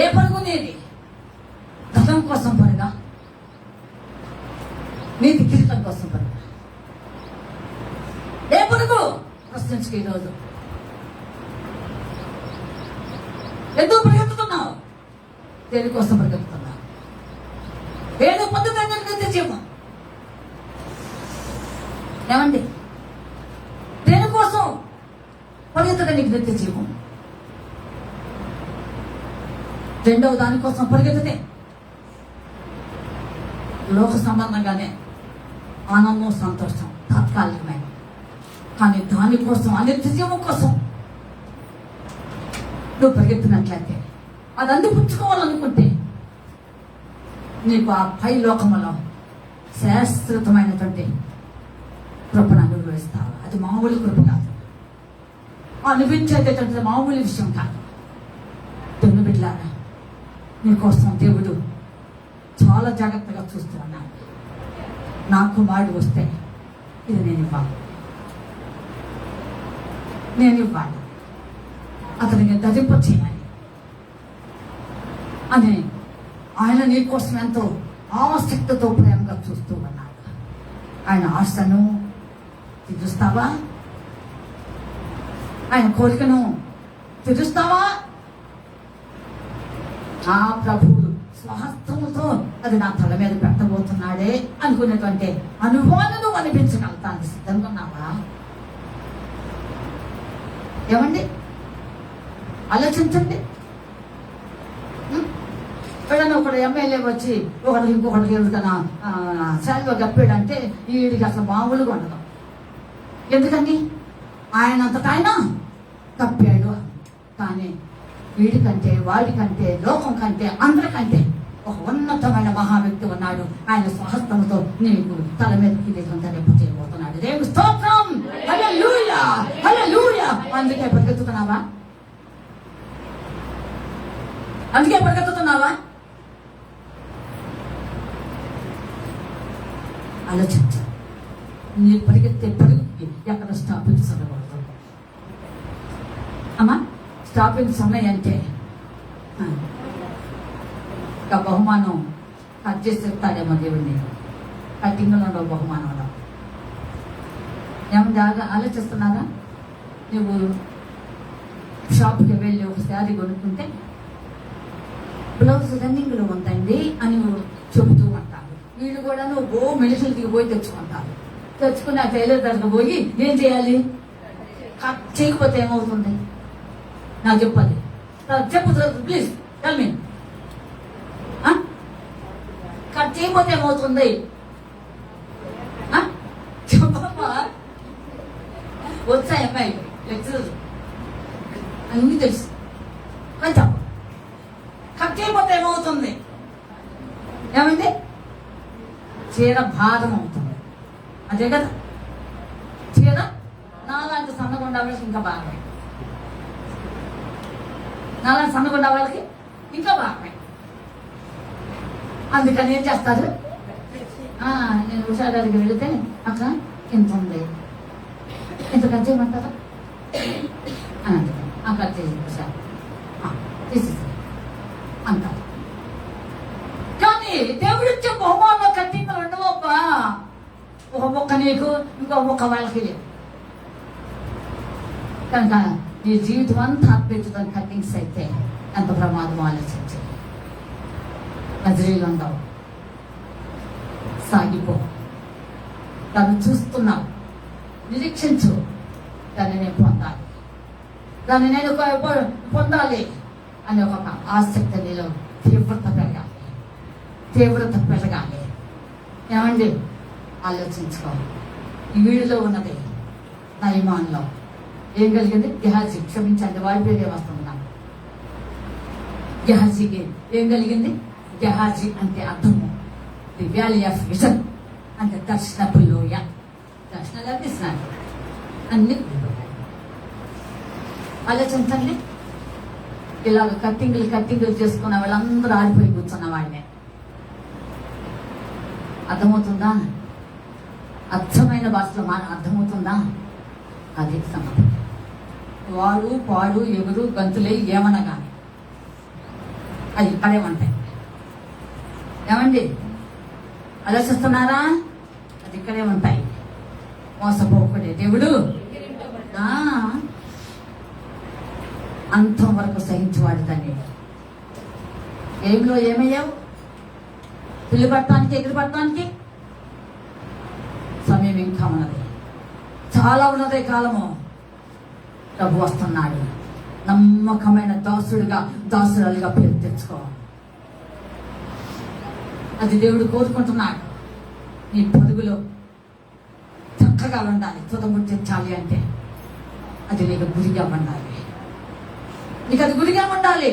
ఏ పరుగునేది? గతం కోసం పరుగా, నీతి కిరీటం కోసం పరుగా. ఏ పరుగు? ప్రశ్నించుకు ఈరోజు ఎందుకు పరిగెత్తుతున్నావు? దేనికోసం పరిగెత్తుతున్నావు? ఏదో పొందుతుందని నిత్య జీవం. ఏమండి, దేనికోసం పరిగెత్తడం నీకు నిత్య జీవం? 2వ దానికోసం పరిగెత్తితే లోక సంబంధంగానే ఆనందం, సంతోషం తాత్కాలికమైన. కానీ దానికోసం, అనిత్య జీవం కోసం నువ్వు పరిగెత్తినట్లయితే, అది అందిపుచ్చుకోవాలనుకుంటే నీకు ఆ పై లోకములో శాశ్వతమైనటువంటి కృపను అనుభవిస్తావు. అది మామూలు కృప కాదు, అనిపించేటటువంటి మామూలు విషయం కాదు. దేవుని బిడ్డలారా, నీకోసం దేవుడు చాలా జాగ్రత్తగా చూస్తూ ఉన్నాడు. నా కుమారుడు వస్తే ఇది నేను ఇవ్వాలి, అతనికి ధరింప చేయాలి అని ఆయన నీ కోసం ఎంతో ఆసక్తితో ప్రేమగా చూస్తూ ఉన్నాడు. ఆయన ఆశను తీరుస్తావా? ఆయన కోరికను తీరుస్తావా? ఆ ప్రభువు స్వహస్తముతో అది నా తల మీద పెట్టబోతున్నాడే అనుకునేటువంటి అనుభవాన్ని నువ్వు అనిపించగలుగుతాను. సిద్ధంగా ఉన్నావా? ఏమండి, ఆలోచించండి. ఎక్కడైనా ఒకడు ఎమ్మెల్యే వచ్చి ఒకటి ఇంకొకటి ఎదుగుతున్నా శాల్వ గప్పాడంటే వీడికి అసలు మామూలుగా ఉండదు. ఎందుకని? ఆయనంతటా ఆయన కప్పాడు. కానీ వీడికంటే వాడికంటే లోకం కంటే అందరికంటే ఒక ఉన్నతమైన మహా వ్యక్తి ఉన్నాడు. ఆయన స్వహస్తంతో నీకు తల మీద కిరీటం ధరింపజేయబోతున్నాడు. దేవుని స్తోత్రం. హల్లెలూయా, హల్లెలూయా. అందుకే పరిగెత్తుతున్నావా? అందుకే పరిగెత్తుతున్నావా? ఆలోచించు. నీ పరిగెత్తే పరుగుకి ఎక్కడ స్టాపింగ్స్ ఉండకూడదు. అమ్మా, స్టాపింగ్స్ ఉన్నాయంటే ఒక బహుమానం కట్ చేసి చెప్తాడేమో దేవుడిని. కట్టింగ్లో ఉండవు బహుమానంలో. ఏమన్నా ఆలోచిస్తున్నారా? నువ్వు షాప్కి వెళ్ళి ఒక శారీ కొనుక్కుంటే బ్లౌజ్ రన్నింగ్లో ఉందండి అని చెబుతూ ఉంటారు. వీళ్ళు కూడా నువ్వు మెడిసిన్కి పోయి తెచ్చుకుంటారు. తెచ్చుకుని ఆ టైలర్ దగ్గర పోయి ఏం చేయాలి? కట్ చేయకపోతే ఏమవుతుంది? నాకు చెప్పండి, చెప్పు ప్లీజ్ టెల్ మీ. కట్ చేయకపోతే ఏమవుతుంది? చెప్పమ్మా. వచ్చాయి అమ్మాయి లెక్చరర్ అన్నీ తెలుసు. కొంచెం కట్ చేయకపోతే ఏమవుతుంది? ఏమైంది? చీర భారం అవుతుంది. అదే కదా, చీర నాలాంటి సన్నగుండా వాళ్ళకి ఇంకా భారమే. నాలాంటి సన్నగుండా వాళ్ళకి ఇంకా భారమే. అందుకని ఏం చేస్తారు? నేను ఉషా గారికి వెళితే అక్క ఇంత ఉంది, ఇంత ఖర్చు చేయమంటారా అని అంటారు. ఆ ఖర్చు చేసి ఉషా తీసేసి అంటారు. కానీ దేవుడిచ్చే బహుమానంలో కట్టింగ్లు ఉండవబ్బా. ఒక మొక్క నీకు, ఇంకో మొక్క వాళ్ళకి లేదు. కనుక నీ జీవితం అంతా అర్పించడం కట్టింగ్స్ అయితే ఎంత ప్రమాదం ఆలోచించి. నజరీలు ఉండవు. సాగిపో. దాన్ని చూస్తున్నావు, నిరీక్షించు. దాన్ని నేను పొందాలి, దాన్ని నేను పొందాలి అని ఒక ఆసక్తి నీలో తీవ్రత పెరగాలి. ఏమండి, ఆలోచించుకో. ఈ వీడిలో ఉన్నది నయమాన్లో ఏం కలిగింది? గెహాజీ, క్షమించండి వాడి పేరే వస్తున్నా. గెహాజీకి ఏం కలిగింది? గెహాజీ అంటే అర్థము ది వ్యాలీ ఆఫ్ విజన్ అంటే దర్శనపు లోయ. దర్శనాలు అందిస్తున్నాడు అన్ని. ఆలోచించండి. ఇలాగ కట్టింగులు చేసుకున్న వాళ్ళందరూ ఆడిపోయి కూర్చున్న వాళ్ళే. అర్థమవుతుందా? అర్థమైన భాషలో అర్థమవుతుందా? అది సంగతి. వాడు పాడు ఎగురు గంతులే ఏమనగా అది ఇక్కడే ఉంటాయి. ఏమండి, ఆలోచిస్తున్నారా? అది ఇక్కడే ఉంటాయి. మోసపోకుడే దేవుడు అంతం వరకు సహించేవాడు. దాన్ని ఏంలో ఏమయ్యావు? పిల్లి పట్టడానికి ఎగిరి పట్టడానికి సమయం ఇంకా ఉన్నది, చాలా ఉన్నది కాలము. ప్రభు వస్తున్నాడు. నమ్మకమైన దాసురాలుగా పేరు తెచ్చుకో. అది దేవుడు కోరుకుంటున్నాడు. నీ పరుగులో చక్కగా ఉండాలి. తుదముట్టించాలి అంటే అది నీకు గురిగా ఉండాలి. నీకు అది గురిగా ఉండాలి.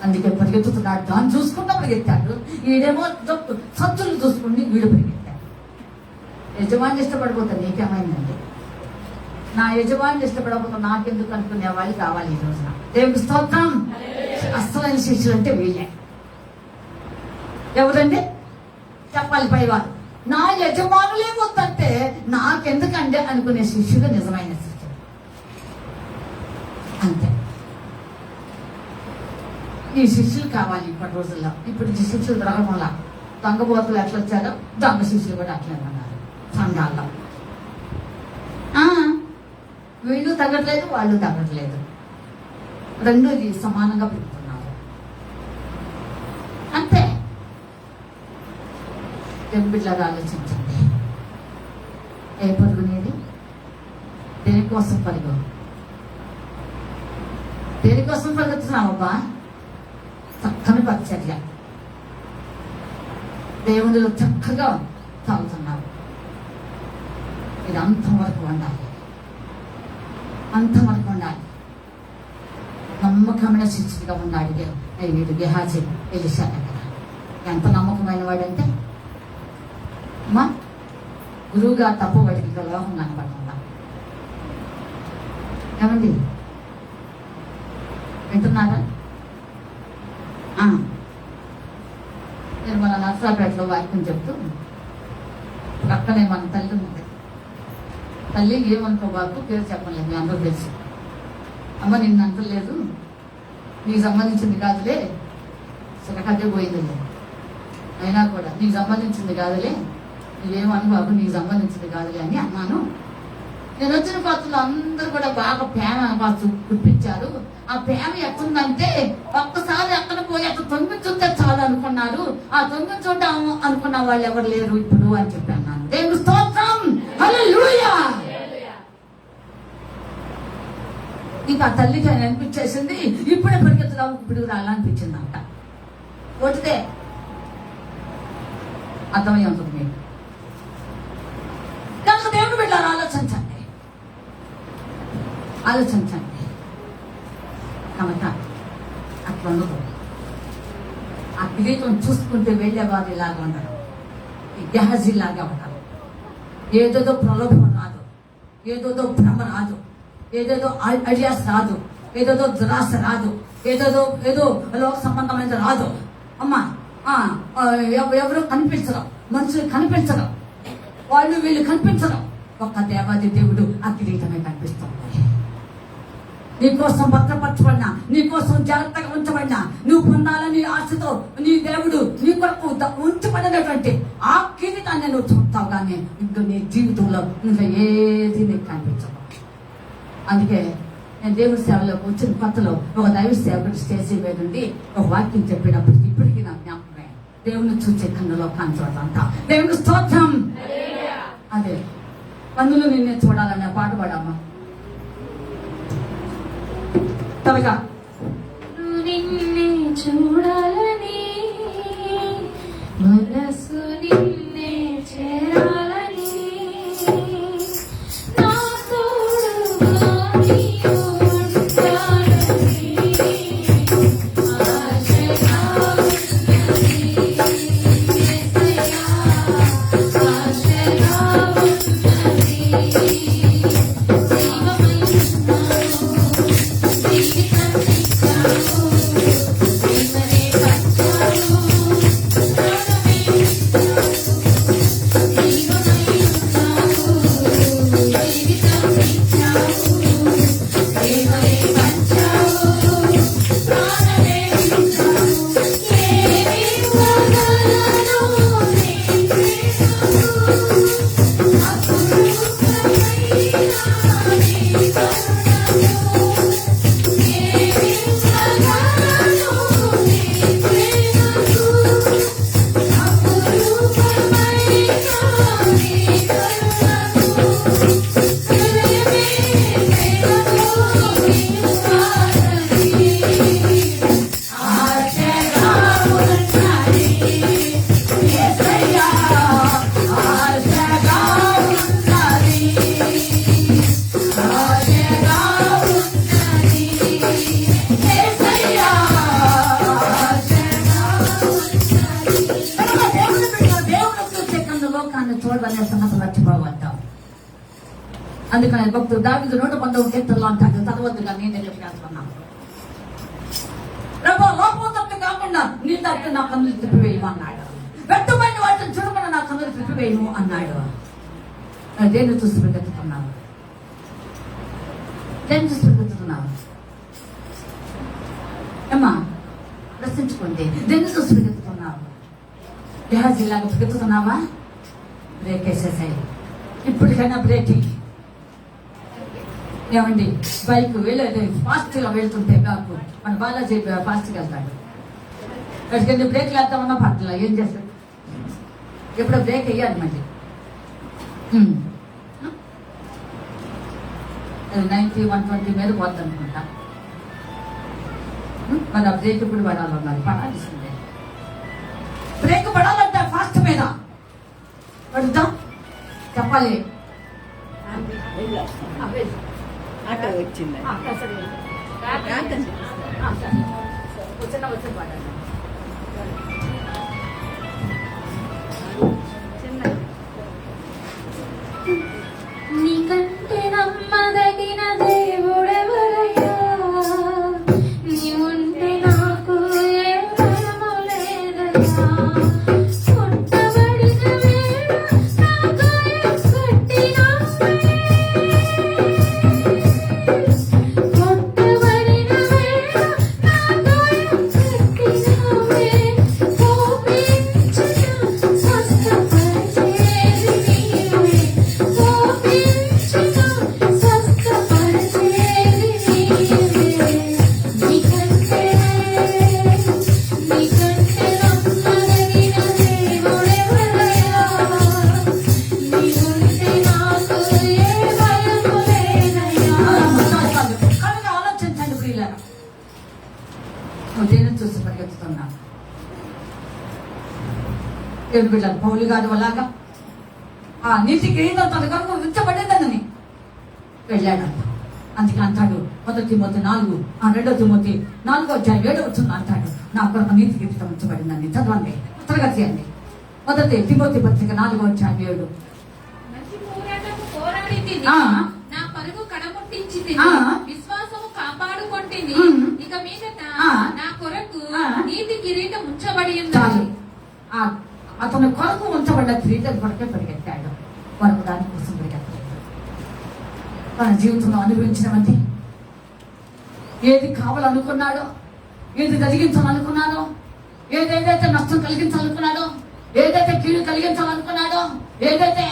అందుకే పరిగెత్తుతున్నాడు. దాన్ని చూసుకుంటా పరిగెత్తాడు. ఈడేమో సత్తులు చూసుకుని వీడు పరిగెత్తాడు. యజమాని ఇష్టపడిపోతా నీకేమైందండి? నా యజమాని ఇష్టపడకపోతే నాకెందుకు అనుకునే వాళ్ళు కావాలి ఈ రోజున. దేవుడికి స్తోత్రం. అసలైన శిష్యులు అంటే వీళ్ళే. ఎవరండి? చెప్పాలి పైవారు. నా యజమానులే వద్దంటే నాకెందుకంటే అనుకునే శిష్యుడు నిజమైన శిష్యుడు. అంతే. ఈ శిష్యులు కావాలి ఇప్పటి రోజుల్లో. ఇప్పుడు ఈ శిష్యులు దొరకడం వల్ల దొంగబోతులు ఎట్లా వచ్చారో దొంగ శిష్యులు కూడా అట్లే ఉన్నారు సంఘాల్లో. వీళ్ళు తగ్గట్లేదు, వాళ్ళు తగ్గట్లేదు. రెండోది సమానంగా పెరుగుతున్నావు. అంతే. బిడ్డలాగా ఆలోచించండి. ఏ పరుగునేది? దేనికోసం పరుగు? దేనికోసం పరుగుతున్నావబ్బా? చక్కని పరిచర్య, దేవుడిలో చక్కగా తాగుతున్నారు. ఇది అంతవరకు ఉండాలి, అంతవరకు ఉండాలి. నమ్మకమైన శిష్యుడిగా ఉన్నాడు వీడు గెహాజీ ఎలీషా దగ్గర. ఎంత నమ్మకమైన వాడంటే అమ్మా గురువుగా తప్పు వాడికి లోహం కనపడుతుందా? ఏమండి వింటున్నారా? నేను మన నర్సరాపేటలో వాక్యం చెప్తూ పక్కనే మన తల్లి ఉంది. తల్లి ఏమనుకోబాకు, పేరు చెప్పలేదు, మీ అందరూ తెలుసు. అమ్మ నిన్ను అంటలేదు, నీకు సంబంధించింది కాదులే, సుఖకట్టే పోయింది. అయినా కూడా నీకు సంబంధించింది కాదులే, నువ్వేమని బాబు నీకు సంబంధించింది కాదులే అని అన్నాను. నేను వచ్చిన పాత్రలు అందరూ కూడా బాగా ప్రేమ కుట్టించారు. ఆ ప్రేమ ఎట్టుందంటే ఒక్కసారి అక్కడ పోయి అక్కడ తొంగించుంటే చాలు అనుకున్నారు. ఆ తొంగించుంటాం అనుకున్న వాళ్ళు ఎవరు లేరు ఇప్పుడు అని చెప్పి అన్నాను. దేవుని స్తోత్రం, హల్లెలూయా. ఇంకా ఆ తల్లికి ఆయన అనిపించేసింది, ఇప్పుడే పరిగెత్తుదాం, ఇప్పుడు రాలనిపించింది అంట. కొట్టితే అర్థమై ఉంటుంది మీకు. కనుక దేవుడు బిడ్డలారా ఆలోచించండి, ఆలోచించండి. కనుక అట్లా ఉండదు. ఆ కిరీటం చూసుకుంటూ వెళ్ళేవారు ఇలాగా ఉండరు, ఈ గెహాజీలాగా ఉంటారు. ఏదేదో ప్రలోభం రాదు, ఏదేదో భ్రమ రాదు, ఏదేదో ఐడియాస్ రాదు, ఏదేదో దురాశ రాదు, ఏదో లోక సంబంధమైన రాదు. అమ్మా ఎవరు కనిపించరు, మనుషులు కనిపించరు, వాళ్ళు వీళ్ళు కనిపించరు. ఒక్క దేవాది దేవుడు ఆ కిరీటమే కనిపిస్తుంది. నీకోసం భద్రపరచబడినా, నీకోసం జాగ్రత్తగా ఉంచబడినా, నువ్వు పొందాలని ఆశతో నీ దేవుడు నీ కొరకు ఉంచబడినటువంటి ఆ కిరీటాన్ని నువ్వు చూస్తావు. కానీ ఇంకా నీ జీవితంలో ఇంకా ఏది నీకు కనిపించదు. అందుకే నేను దేవుడి సేవలోకి వచ్చిన కొత్తలో ఒక దైవ సేవకుడు స్టేజీ మీద ఉండి ఒక వాక్యం చెప్పినప్పుడు ఇప్పటికీ నా జ్ఞాపకమే. దేవుని చూసే కన్నులో కాంచోటంతా దేవుని స్తోత్రం. అదే కన్నులు నిన్నే చూడాలనే పాట పాడమ్మా. త్వరగా నిన్నే చూడాలని, మనసు నిన్నే చేరాలని, నా తోడుగా నీవు ఉంటానని ఆశగా ఉన్నది. యేసయ్యా ఆశగా ఉన్నది. అందుకని భక్తుడు దావీదు 119 కీర్తనలో అంటాడు, చదవద్దుగా నేను దగ్గరికి వేస్తున్నాను. లోపం కాకుండా నీ దగ్గర నా కన్నులు తిప్పివేయము అన్నాడు. వ్యక్తమైన వాటిని చూడకుండా నా కన్నులు తిప్పివేయము అన్నాడు. దేన్ని చూసి పరిగెత్తుతున్నావు? దేన్ని చూసి పరిగెత్తుతున్నావు? అమ్మా ప్రశ్నించుకోండి, దేన్ని చూసి పరిగెత్తుతున్నావు? గెహాజీలాగా పరిగెత్తుతున్నావా? బ్రేక్ వేసేసాయి. ఇప్పటికైనా బ్రేకింగ్ ఏమండి బైక్ వెళ్ళేది ఫాస్ట్గా వెళ్తుంటే కాకు మన బాలాజీ ఫాస్ట్గా వెళ్తాడు. ఎక్కడికి బ్రేక్లు వేద్దామన్నా పట్ల ఏం చేస్తాడు? ఎప్పుడో బ్రేక్ వేయాలి మళ్ళీ. 90, 120 మీద పోద్ది అనుకుంటా. మరి ఆ బ్రేక్ ఇప్పుడు పడాలన్నారు, పడాల్సిందే. బ్రేక్ పడాలంట ఫాస్ట్ మీద పడుద్దాం చెప్పాలి. ఆటో వచ్చింది. నీకంటే నమ్మదగిన దేవుడెవరయ్యా, నీవుంటే నాకు ఏ భయము లేదయ్యా. కొట్టబడిన వేళ నా గాయం కట్టినావే, కొట్టబడిన వేళ నా గాయం కట్టినావే. కోపించిన స్వస్థపరిచేది నీవే, కోపించిన స్వస్థపరిచేది నీవే. నీకంటే నమ్మదగిన దేవుడెవరయ్యా, నీవుంటే నాకు ఏ భయము లేదయ్యా. కానీ ఆలోచించండి ప్రియులారా, నువ్వు దేని చూసి పరిగెత్తుతున్నా? దేవుని బిడ్డలు పౌలు గారు అలాగా ఆ నీతి కిరీటం తన కనుక ఉంచబడేదనని వెళ్ళాడంట. అందుకే అంటాడు 1 తిమోతి 4, 2 తిమోతి 4:7 అంటాడు, నా కొరకు నీతి కిరీటం ఉంచబడిందని. చదవండి, త్వరగా చేయండి. 1 తిమోతి పత్రిక 4:7. మంచి పోరాటము పోరాడి తిని, ఆ. నా పరుగు కడముట్టించి తిని, ఆ. విశ్వాసము కాపాడుకొంటిని. ఉమ్. ఇక మీదట ఆ. నా కొరకు ఆ. నీతి కిరీటం ఉంచబడి చాలు. ఉన్నది. అతని కొరకు ఉంచబడ్డ కిరీటం కొరకే పరిగెత్తాడు, వరకు దానికోసం పరిగెత్తాడు. తన జీవితంలో అనుభవించినవంటి ఏది కావాలనుకున్నాడో, ఏది కలిగించాలనుకున్నాడో, ఏదైతే నష్టం కలిగించాలనుకున్నాడో, ఏదైతే కీడు కలిగించాలనుకున్నాడో, ఏదైతే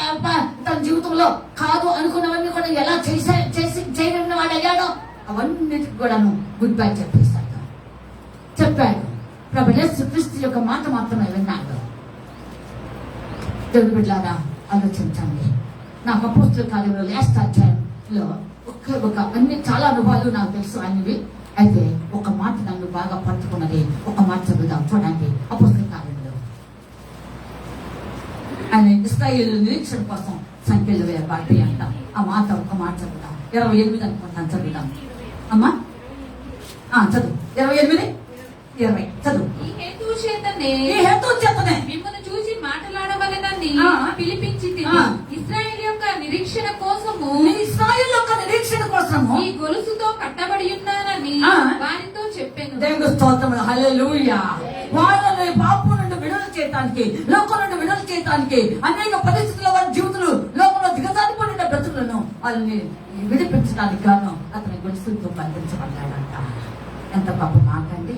తన జీవితంలో కాదు అనుకున్నవన్నీ కూడా ఎలా చేయని వాడు అయ్యాడో అవన్నిటికి కూడాను గుడ్ బై చెప్పేశాడు. చెప్పాడు. ప్రభు యేసుక్రీస్తు యొక్క మాట మాత్రమే విన్నాడు. దేవుని బిడ్డలారా ఆలోచించండి. నాకు అపోస్తుల కార్యంలో లాస్ట్ అధ్యాయంలో ఒక అన్ని చాలా అనుభవాలు నాకు తెలుసు అన్నివి. అయితే ఒక మాట నన్ను బాగా పట్టుకున్నది. ఒక మాట చదువుదాం, చూడండి. అపోస్తుల కార్యంలో ఆయన ఇశ్రాయేలు నిరీక్షణ కోసం సంఖ్యలు వేయబడి అంటాం. ఆ మాట ఒక మాట చదువుదాం. 28 అనుకుంటాను, చదువుదాం అమ్మా. చదువు 28, 20 చదువు. ఈ హేతువు చేతనే మిమ్మల్ని చూసి మాట్లాడవలెనని ఆ. పిలిపించి ఆ. ఇశ్రాయేలు యొక్క నిరీక్షణ కోసము ఇశ్రాయేలు యొక్క నిరీక్షణ కోసము ఈ గొలుసుతో కట్టబడి ఉన్నానని ఆ. వారితో చెప్పాను. దేవుని స్తోత్రములు, హల్లెలూయా. వాళ్ళని పాపం నుండి విడుదల చేయడానికి, లోకం నుండి విడుదల చేయడానికి, అనేక పరిస్థితుల్లో వారి జీవితాలు లోకంలో దిగజారిపోయిన బ్రతుకులను వాళ్ళని విడిపించడానికి గాను అతని గొలుసులతో బంధించబడ్డాడంట. ఎంత గొప్ప మాట అండి.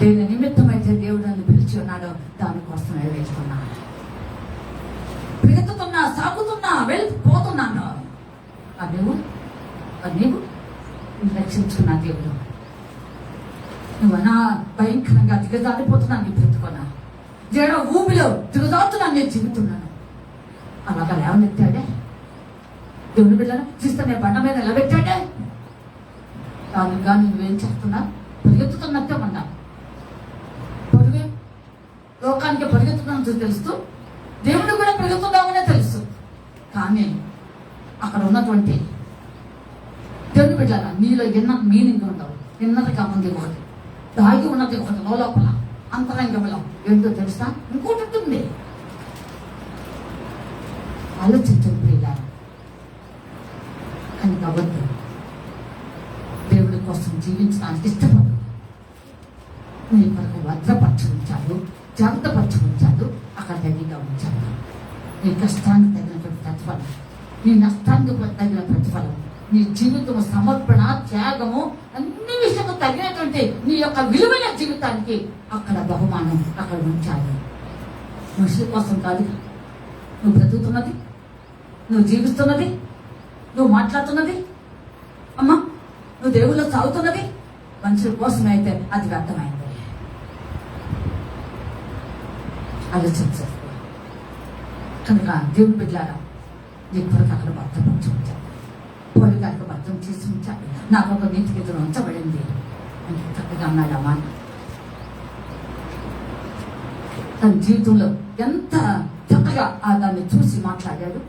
దేని నిమిత్తమైతే దేవుడు నన్ను పిలిచి ఉన్నాడో దానికోసమే వేస్తున్నాను. పరిగెత్తుతున్నా, సాగుతున్నా, వెళ్ళిపోతున్నాను. నీవు రక్షించుకున్నా దేవుడు. నువ్వు అనా భయంకరంగా దిగజారిపోతున్నాను, నీ బ్రతుకున్నా జడ ఊబిలో దిగజారుతున్నాను, నేను చెబుతున్నాను. అలాగా లేవనెత్తాడే దేవుని బిడ్డను చూస్తే బండ మీద నిలబెట్టాడే. దానిగా నువ్వేం చేస్తున్నా? పరిగెత్తుతున్నట్టే ఉన్నా. పొరుగే లోకానికి పరిగెత్తుతున్నట్టు తెలుస్తూ దేవుడు కూడా పరిగెత్తున్నామనే తెలుసు. కానీ అక్కడ ఉన్నటువంటి దేవుని బిడ్డలా నీలో ఎన్న మీనింగ్ ఉండవు. ఎన్నదిగా ఉంది ఒకటి, దాగి ఉన్నది ఒకటి, లోపల అంతరంగంలో ఏంటో తెలుసా? ఇంకోటి ఉంటుంది. ఆలోచించండి ప్రియులా. కానీ కాబట్టి దేవుడి కోసం జీవించడానికి ఇష్టపడు. నీ కొరకు భద్రపరచు ఉంచాడు, జాగ్రత్తపరచు ఉంచాడు, అక్కడ రెడీగా ఉంచాడు. నీ కష్టానికి తగినటువంటి ప్రతిఫలం, నీ నష్టానికి తగిన ప్రతిఫలం, నీ జీవితం సమర్పణ, త్యాగము అన్ని విషయాలు తగినటువంటి నీ యొక్క విలువైన జీవితానికి అక్కడ బహుమానం అక్కడ ఉంచాడు. మనుషుల కోసం కాదు నువ్వు బ్రతుకుతున్నది, నువ్వు జీవిస్తున్నది, నువ్వు మాట్లాడుతున్నది అమ్మా, నువ్వు దేవుళ్ళు సాగుతున్నది మనుషుల కోసమే అయితే అది వ్యర్థమైంది. ఆలోచించారు కనుక దేవుని బిడ్డలారా, నీ కొరకు అక్కడ భద్రపరిచి ఉంచాడు, పోలిక అక్కడ భద్రం చేసి ఉంచాడు, నాకు ఒక నీతికి ఎదురు ఉంచబడింది అని చక్కగా అన్నాడు ఆ మాట. తన జీవితంలో ఎంత చక్కగా దాన్ని చూసి మాట్లాడాడు.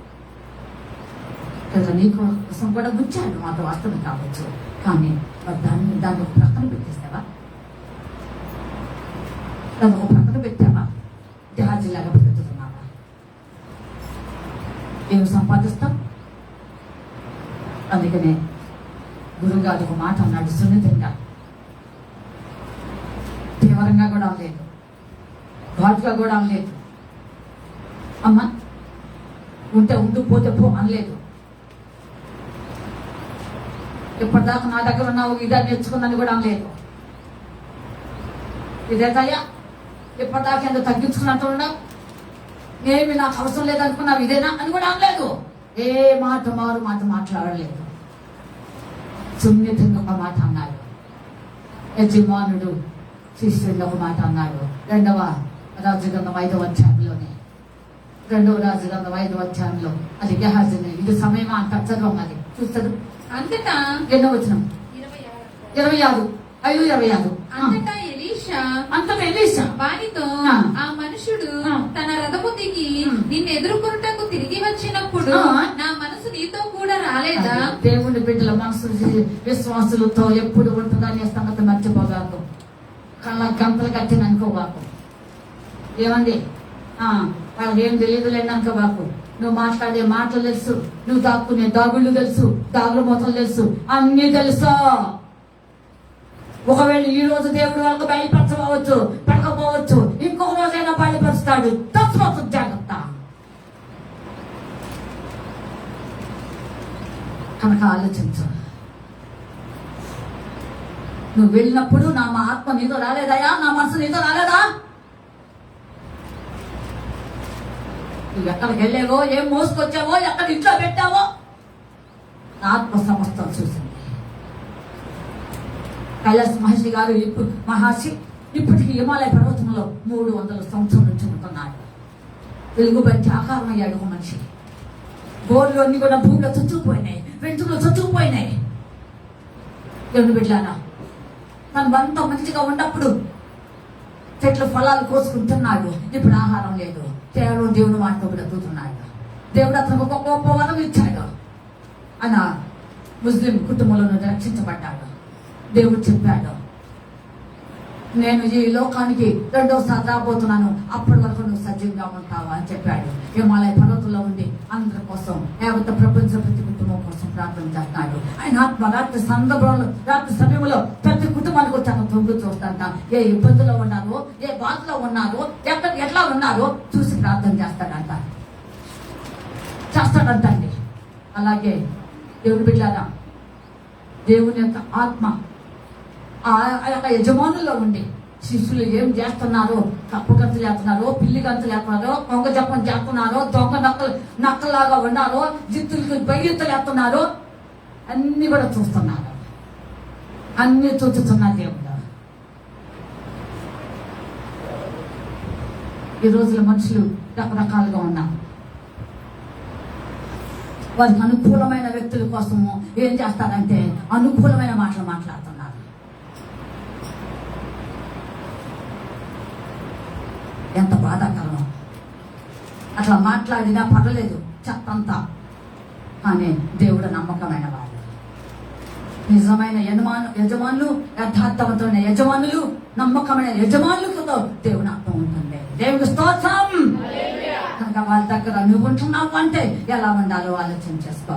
కదా నీ కోసం కూడా ఉంచాడు, మాట వాస్తవం కావచ్చు, కానీ దాన్ని ఒక ప్రక్కన పెట్టేస్తావా? దాన్ని ఒక ప్రక్కన పెట్టావా? జహాజీలాగా పెడుతున్నావా? ఏమి సంపాదిస్తాం? అందుకనే గురువు గారు ఒక మాట అన్నాడు, సున్నితంగా, తీవ్రంగా కూడా లేదు, ఘాటుగా కూడా అనలేదు. అమ్మా ఉంటే ఉండు, పోతే పో అనలేదు. ఇప్పటిదాకా నా దగ్గర ఉన్నావు, ఇదే నేర్చుకుందని కూడా అనలేదు. ఇదే తయ్యా ఇప్పటిదాకా ఎందుకు తగ్గించుకున్నట్టు ఉన్నావు, ఏమి నాకు అవసరం లేదనుకున్నావు, ఇదేనా అని కూడా అనలేదు. ఏ మాట మారు మాట మాట్లాడలేదు. సున్నితంగా ఒక మాట అన్నాడు. యజమానుడు శిష్యుడు ఒక మాట అన్నాడు. రెండవ రాజుగంధం 5వ అధ్యాయంలోనే, 2వ రాజుగంధం 5వ అధ్యాయంలో, అది గెహాజీని, ఇది సమయమా అంత చదవం, అది చూస్తాడు. అంతటా ఎన్నో వచనం 26 5:26. అంతటా ఎలీషా వానితో, ఆ మనుషుడు తన రథము దిగి నిన్ను ఎదుర్కొనుటకు తిరిగి వచ్చినప్పుడు నా మనసు నీతో కూడా రాలేదా? దేవుని బిడ్డల మనసు విశ్వాసులతో ఎప్పుడు ఉంటుందనే సంగతి మర్చిపోగాకు, కళ్ళ గంటలు కట్టిన అనుకోవాకు. ఏమండి వాళ్ళకి ఏం తెలియదు లేని అనుకోవాకు. నువ్వు మాట్లాడే మాటలు తెలుసు, నువ్వు దాక్కునే దాగుళ్ళు తెలుసు, దాగుల మూతలు తెలుసు, అన్ని తెలుసా. ఒకవేళ ఈ రోజు దేవుడు వాళ్ళకు బయలుపరచవచ్చు, పడకపోవచ్చు, ఇంకొక రోజైనా బయలుపరుస్తాడు. తత్వసం జాగ్రత్త. కనుక ఆలోచించు. నువ్వు వెళ్ళినప్పుడు నా ఆత్మ నీతో రాలేదయా, నా మనసు నీతో రాలేదా? నువ్వు ఎక్కడికి వెళ్ళావో, ఏం మోసుకొచ్చావో, ఎక్కడ ఇంట్లో పెట్టావో, నా ఆత్మ సమస్తం చూసింది. కైలాస మహర్షి ఇప్పటికీ హిమాలయ పర్వతంలో 300 సంవత్సరాల నుంచి ఉంటున్నాడు. వెలుగు బట్టి ఆకారం అయ్యాడు ఒక మనిషి. గోర్లు అన్ని కూడా భూమిలో చచ్చుకుపోయినాయి, వెంట్రుకలు చచ్చుకుపోయినాయి. దేవుని బిడ్డలారా, తను అంత మంచిగా ఉన్నప్పుడు చెట్ల ఫలాలు కోసుకుంటున్నాడు. ఇప్పుడు ఆహారం లేదు, కేవలం దేవుని మాట బ్రతుకుతున్నాడు. దేవుడు అతనికి ఒక గొప్ప వరం ఇచ్చాడు. ఆయన ముస్లిం కుటుంబంలో నుండి రక్షించబడ్డాడు. దేవుడు చెప్పాడు, నేను ఈ లోకానికి 2వసారి రాబోతున్నాను, అప్పటి వరకు నువ్వు సజీవంగా ఉంటావా అని చెప్పాడు. హిమాలయ పర్వతంలో ఉండి అందరి కోసం, యావత్ ప్రపంచ ప్రతి కుటుంబం కోసం ప్రార్థన చేస్తున్నాడు. ఆయన ఆత్మ రాత్రి సందర్భంలో, రాత్రి సమయంలో ప్రతి కుటుంబానికి వచ్చి అతను తొంగి చూస్తాడంట. ఏ ఇబ్బందులో ఉన్నారో, ఏ బాధలో ఉన్నారో, ఎట్లా ఉన్నారో చూసి ప్రార్థన చేస్తాడంటండి. అలాగే దేవుని బిడ్డలారా, దేవుని యొక్క ఆత్మ ఆ యొక్క యజమానుల్లో ఉండి శిష్యులు ఏం చేస్తున్నారో, కప్పు గంతులు వేస్తున్నారో, పిల్లి గంతులు వేస్తున్నారో, కొంగ జపం చేస్తున్నారో, దొంగ నక్కలాగా ఉన్నారో, జిత్తులకు బయలుతులు వేస్తున్నారో, అన్ని కూడా చూస్తున్నారు. అన్ని చూస్తున్నారు దేవుడు. ఈ రోజుల మనుషులు రకరకాలుగా ఉన్నారు. వారికి అనుకూలమైన వ్యక్తుల కోసము ఏం చేస్తారంటే అనుకూలమైన మాటలు మాట్లాడుతున్నారు. ఎంత బాధాకరం. అట్లా మాట్లాడినా పర్వాలేదు, చెత్తంతా. కానీ దేవుడు నమ్మకమైన వాడు. నిజమైన యజమానులు, యథార్థవంతమైన యజమానులు, నమ్మకమైన యజమానులతో దేవుని ఆత్మ ఉంటుంది. దేవుని స్తోత్రం. కనుక వాళ్ళ దగ్గర నువ్వు ఉంటున్నావు అంటే ఎలా ఉండాలో ఆలోచన చేసుకో.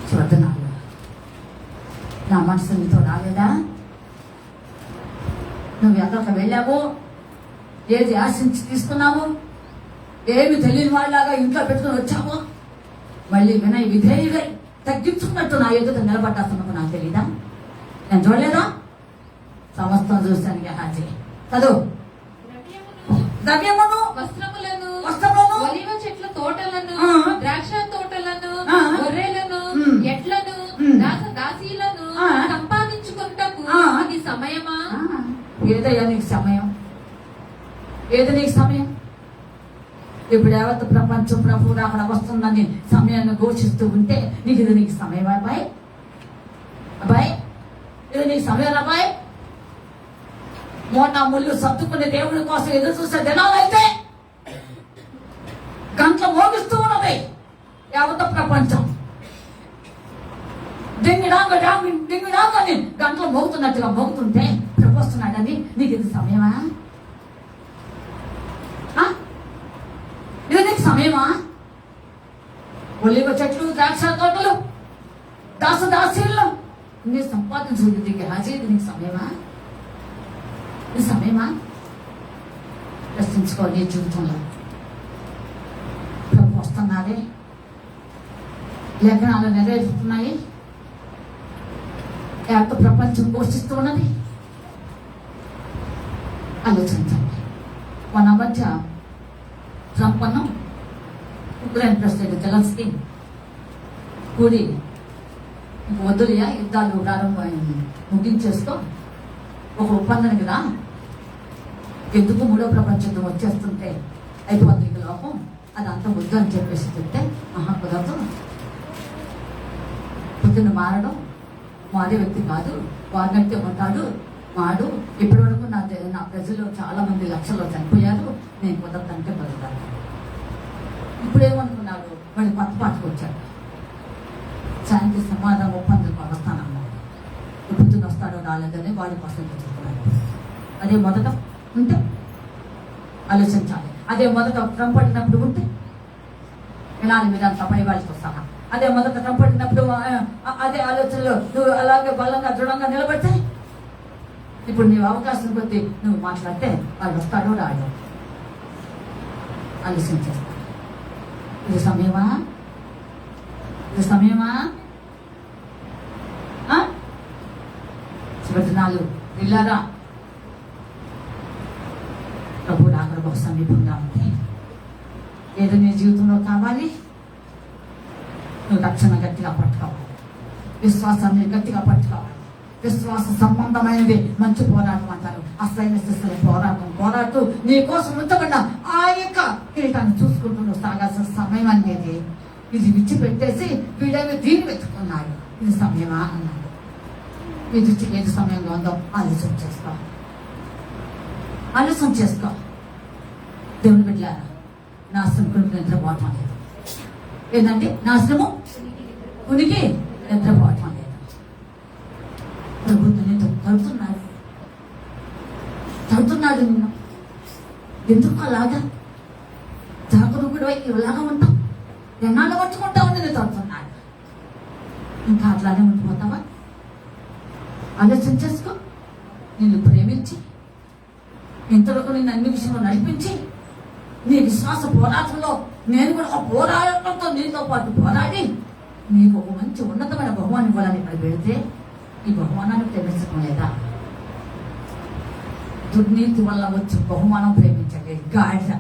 చూద్దాలు నా మనసు నీతో రాలేదా? నువ్వు ఎక్కడికి వెళ్ళావో, ఏది ఆశించి తీసుకున్నావో, ఏమి తెలియని వాళ్ళలాగా ఇంట్లో పెట్టుకుని వచ్చావో, మళ్ళీ వినయ విధేయుడై తగ్గించుకున్నట్టు నా ఎదుట నిలబడ్డాస్తున్నప్పుడు నాకు తెలీదా? నేను చూడలేదా? సమస్తం చూస్తానికి హాజీ చదువు. ద్రవ్యమును వస్త్రములను ఒలీవ చెట్ల తోటలను ఆ. ద్రాక్ష తోటలను ఆ. గొర్రెలను ఉమ్. ఎడ్లను ఉమ్. దాసీలను ఆ. సంపాదించుకుంటకు ఆ. అది సమయమా? ఏదయ్యా నీకు సమయం? ఏది నీకు సమయం? ఇప్పుడు యావత్ ప్రపంచం ప్రభు అక్కడ వస్తుందని సమయాన్ని ఘోషిస్తూ ఉంటే నీకు సమయం అబ్బాయి? అబ్బాయి, ఇది నీకు సమయం అబ్బాయి? మోట ముళ్ళు సర్దుకునే దేవుడి కోసం ఎదురు చూసే దినాలైతే గంటలు మోగిస్తూ ఉన్నది యావత్ ప్రపంచం. డింగిడాంగని గంటలు మోగుతున్నట్టుగా మోగుతుంటే ప్రభు వస్తున్నాడని నీకు ఇది సమయమా? ఇది నీకు సమయమా? ఒలివ చెట్లు, ద్రాక్ష తోటలు, దాసదాసీలు నీ సంపాదించుకుంది రాజేది నీకు సమయమా? ఇది సమయమా? ప్రశ్నించుకో నీ జీవితంలో. ప్రభు వస్తున్నాడే, లేఖనాలు నెరవేరుతున్నాయి, యావత్ ప్రపంచం పోషిస్తూ ఉన్నది. ఆలోచించండి. మన మధ్య ట్రంప్ అన్న ఉక్రెయిన్ ప్రెసిడెంట్ జెలెన్స్కీ కూడి వద్దులయా యుద్ధాలు ముగించేస్తూ ఒక ఒప్పందానికి రా, ఎందుకు మూడో ప్రపంచ యుద్ధం వచ్చేస్తుంటే అయిపోతుంది లోపం, అదంతా వద్దు అని చెప్పేసి చెప్తే కుదరదు. పొద్దున్న మారడం మారే వ్యక్తి కాదు, వాడినట్టే ఉంటాడు వాడు. ఇప్పటి వరకు నా ప్రజలు చాలా మంది లక్షల్లో చనిపోయారు, నేను కుదరదంటే కుదరదాను. ఇప్పుడు ఏమనుకున్నాడు? వాడి కొత్త పాటకు వచ్చాడు, శాంతి సమాధానం ఒప్పందం వస్తానన్నాడు. పొద్దున్న వస్తాడో రాలేదని వాడి కోసం చెప్తున్నాడు. అదే మొదట ఉంటే ఆలోచించాలి. అదే మొదట క్రమపడినప్పుడు ఉంటే వినాలి, మీరు అంత పై వాళ్ళకి వస్తాను. అదే మొదట క్రమపడినప్పుడు అదే ఆలోచనలో నువ్వు అలాగే బలంగా దృఢంగా నిలబడితే, ఇప్పుడు నీవు అవకాశం కొద్దీ నువ్వు మాట్లాడితే వాడు వస్తాడో రాడు ఆలోచించేస్తా. ఇది సమయమా? ఇది సమయమా? చివరి దినాలు ఇల్లారా, ప్రభు రాకడ బహు సమీపంగా ఉంది. ఏదో నీ జీవితంలో కావాలి, నువ్వు రక్షణ గట్టిగా పట్టుకోవాలి, విశ్వాసాన్ని గట్టిగా పట్టుకోవాలి. విశ్వాస సంబంధమైనది మంచి పోరాటం అంటారు. అసలైన శిస్తుల పోరాటం నీ కోసం ఉంచబడ్డ ఆ యొక్క కిరీటాన్ని చూసుకుంటూ నువ్వు సాగాల్సిన సమయం అనేది ఇది విడిచిపెట్టేసి వీడేమి దీన్ని వెతుకున్నాడు. ఇది సమయమా అన్నాడు. మీ దృష్టికి ఏది సమయంగా ఉందో ఆలోచన చేసుకో, ఆలోచన చేసుకో. దేవుని బిడ్డలారా, నాశనం కొనుక్కు నిద్రపోవటం లేదు. ఏంటంటే నాశనము ఉనికి నిద్రపోవటం లేదు. ప్రభుత్వం తడుతున్నాడు నిన్ను. ఎందుకు అలాగా జాగరూకుడు ఇలాగా ఉంటాం? ఎన్నాళ్ళు పట్టుకుంటావు? నేను తడుతున్నాడు. ఇంకా అట్లానే ఉండిపోతావా? ఆలోచన చేసుకో. నిన్ను ప్రేమించి ఇంతవరకు నిన్ను అన్ని విషయంలో నడిపించి నీ విశ్వాస పోరాటంలో నేను కూడా ఒక పోరాటంతో నీతో పాటు పోరాడి నీకు ఒక మంచి ఉన్నతమైన బహుమానం ఇవ్వాలని ఇక్కడ పెడితే ఈ బహుమానాన్ని ప్రేమించడం లేదా? దుర్నీతి వల్ల వచ్చి బహుమానం ప్రేమించండి. గాడిద,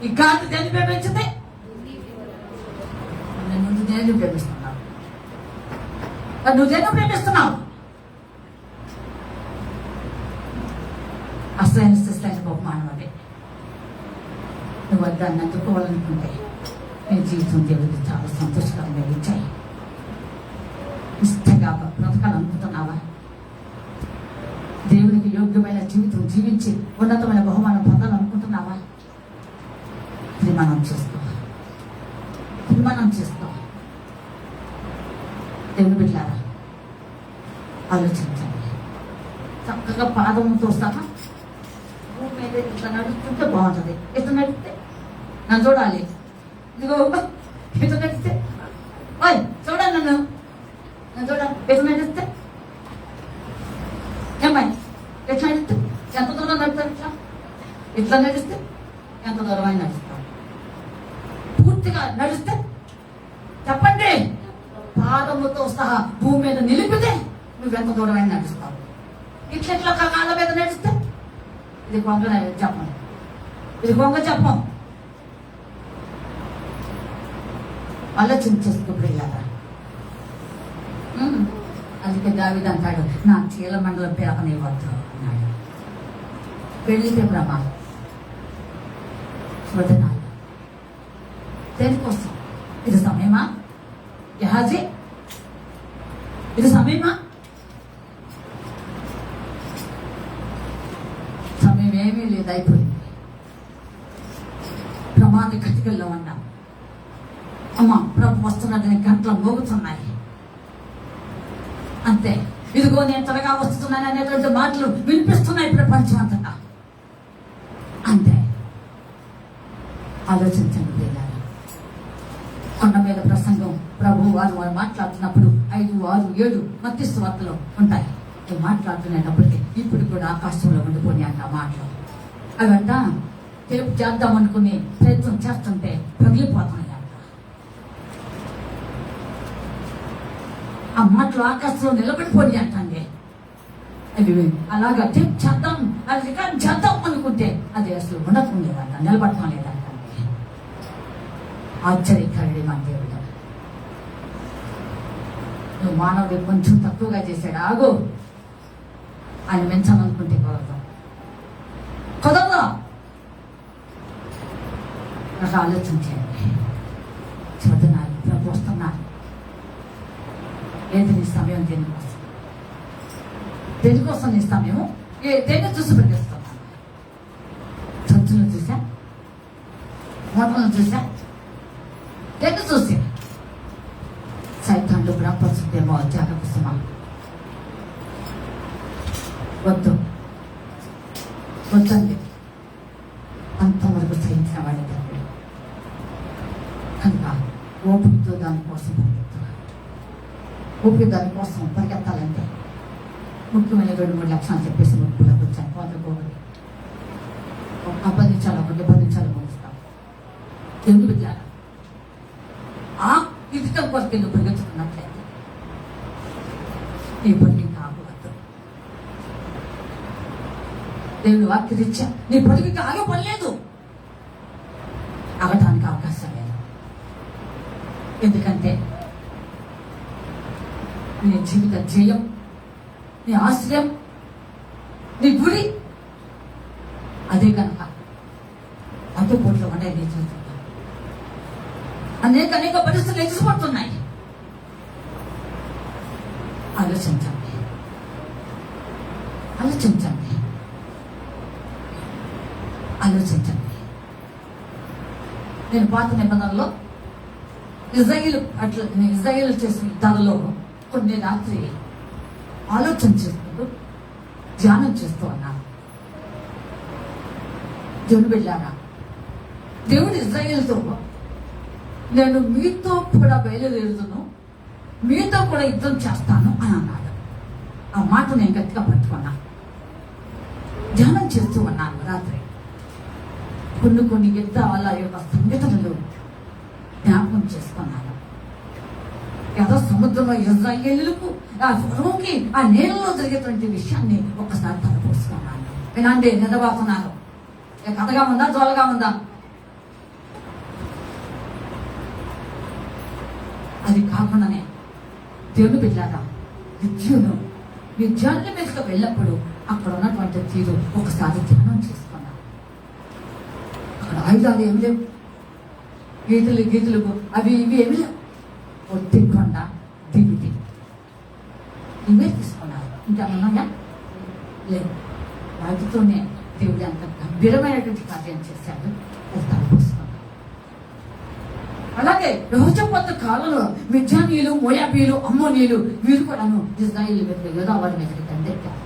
ఈ గాడిద దేన్ని ప్రేమించింది? ముందు దేన్ని ప్రేమిస్తున్నావు? నువ్వు దేన్ని ప్రేమిస్తున్నావు? అసలైన శిస్తైన బహుమానం అదే. నువ్వు దాన్ని అందుకోవాలనుకుంటే నీ జీవితం దేవుడికి చాలా సంతోషకరంగా ఇచ్చాయి. ఇష్టంగా బ్రతకాలనుకుంటున్నావా? దేవునికి యోగ్యమైన జీవితం జీవించి ఉన్నతమైన బహుమానం పొందాలనుకుంటున్నావా? తీర్మానం చేసుకో, తీర్మానం చేసుకో. దేవుని బిడ్డలారా, ఆలోచించండి. చక్కగా పాదముతో సహా భూమి మీద ఇట్లా నడుస్తుంటే బాగుంటుంది. ఇట్లా నడిస్తే నన్ను చూడాలి. ఇదిగో ఇట్లా నడిస్తే చూడాలి, నన్ను చూడాలి. ఎట్లా నడిస్తే ఏమాయి ఎట్లా నడిస్తే ఎంత దూరం నడుస్తారు? ఇట్లా ఇట్లా నడిస్తే ఎంత దూరం అని నడుస్తావు? పూర్తిగా నడిస్తే చెప్పండి, పాదముతో సహా భూమి మీద నిలిపితే నువ్వెంత దూరం అని నడుస్తావు? ఇట్లా కాళ్ళ మీద నడిస్తే ఇది కొందరు చెప్పండి. ఇది కొంగ చెప్పం. ఆలోచించేసుకోబోయారా? అందుకే దావీదు అంటాడు, నా చీల మండలం పిలవనివ్వద్దు అన్నాడు. పెళ్లితే ప్రమాదం. వదనాలు దేనికోసం? ఇది సమయమా యహాజీ? ఇది సమయమా? సమయం ఏమీ లేదు, అయిపోయింది. ప్రమాద కటికల్లో ఉన్నాం. అమ్మా ప్రభు వస్తున్నట్టు గంటలు మోగుతున్నాయి. అంతే. ఇదిగో నేను త్వరగా వస్తున్నాను అనేటువంటి మాటలు వినిపిస్తున్నాయి ప్రపంచం అంతటా. అంతే. ఆలోచించండి ప్రియులారా. కొండ మీద ప్రసంగం ప్రభు వారు మాట్లాడుతున్నప్పుడు 5, 6, 7 మత్తయి సువార్తలో ఉంటాయి. మాట్లాడుతున్నప్పటికీ ఇప్పుడు కూడా ఆకాశంలో ఉండిపోయి అంట మాటలు. అవంట తెలుపు చేద్దాం అనుకుని ప్రయత్నం చేస్తుంటే పగిలిపోతున్నాయి అంట. ఆ మాటలు ఆకాశంలో నిలబడిపోయి అంటండి. అవి అలాగా తెలుపు చేద్దాం, అది రికార్డు చేద్దాం అనుకుంటే అది అసలు ఉండకుండేదంట, నిలబడటం లేదంట. ఆశ్చర్యకరుడి మన దేవుడు. నువ్వు మానవుడు కొంచెం తక్కువగా చేశాడు, ఆగు. ఆయన పెంచాలనుకుంటే కుదరదు. నాకు ఆలోచించండి. చదువున్నారు, ప్రభు వస్తున్నారు. ఏది నీ సమయం? దేనికోసం? దేనికోసం నీ సమయము? దేన్ని చూసి పెట్టేస్తున్నాను? చర్చలను చూసా, మోటలను చూసా, దేన్ని చూసి? సైతాన్లు బ్రహ్మసుదేమో జాగ్రత్త. వద్దండి. అంతవరకు సహించిన వాడి తండ్రి కనుక ఓపికతో దానికోసం పరిగెత్తాలి. ఓపిక దానికోసం పరిగెత్తాలంటే ముఖ్యమైన 2-3 లక్షలు చెప్పేసి ముక్కులకు వచ్చాను. పోతకోవాలి, 10 నిమిషాలు, 10 నిమిషాలు ముగిస్తాం. ఎందుకు విద్యాలి ఆ ఇదికం కొరకు నువ్వు పరిగెత్తుకున్నట్లయితే నీ పని ఆగవద్దు. దేవుని వాక్యరీత్యా నీ పదవికి ఆగే పని లేదు, ఆగటానికి అవకాశం లేదు. ఎందుకంటే నీ జీవిత జయం, నీ ఆశ్రయం, నీ గురి అదే కనుక అడ్డుపోట్లు ఉన్నాయి నీ జీవితంలో. అనేక పరిస్థితులు ఎదురుపడుతున్నాయి. ఆలోచించండి, ఆలోచించండి, ఆలోచించండి. నేను పాత నిబంధనలో ఇజ్రాయేల్ చేసిన యుద్ధాలలో కొన్ని రాత్రి ఆలోచన చేస్తూ ధ్యానం చేస్తూ అన్నాను. దేవుని బిడ్డలారా, దేవుడు ఇజ్రాయేల్తో నేను మీతో కూడా బయలుదేరుతును, మీతో కూడా యుద్ధం చేస్తాను అని అన్నాడు. ఆ మాట నేను గట్టిగా పట్టుకున్నా. ధ్యానం చేస్తూ ఉన్నాను రాత్రి. కొన్ని యుద్ధాల యొక్క సంఘటనలు జ్ఞాపకం చేసుకున్నాను. ఏదో సముద్రంలో ఇజ్రాయేలుకు ఆ ఫరోకి ఆ నీళ్ళలో జరిగేటువంటి విషయాన్ని ఒక్కసారి తలపోసుకున్నాను. వినండి, నిద్రపోతున్నాను. కథగా ఉందా, జోలగా ఉందా? అది కాకుండానే దేవుని బిడ్డలారా, విద్యార్థుల మీదకి వెళ్ళినప్పుడు అక్కడ ఉన్నటువంటి తీరు ఒకసారి ధ్యానం చేసుకున్నాను. అక్కడ ఆయుధాలు ఏమి లేవు, గీతలు అవి ఇవి ఏమి లేవు. ఒట్టి కొండ, దిగుది ఇవే తీసుకున్నారు. ఇంకా ఉన్నాయా? లేదు. వాటితోనే దేవుడు అంత గంభీరమైనటువంటి కార్యం చేశాడు. అది తలపోసుకున్నాడు. అలాగే యెహోషాపాతు కాలంలో మిద్యానీయులు, మోయాబీయులు, అమ్మోనీయులు వీరు కూడాను ఇశ్రాయేలు మీద యోధావారి మీదకి దండెత్తారు.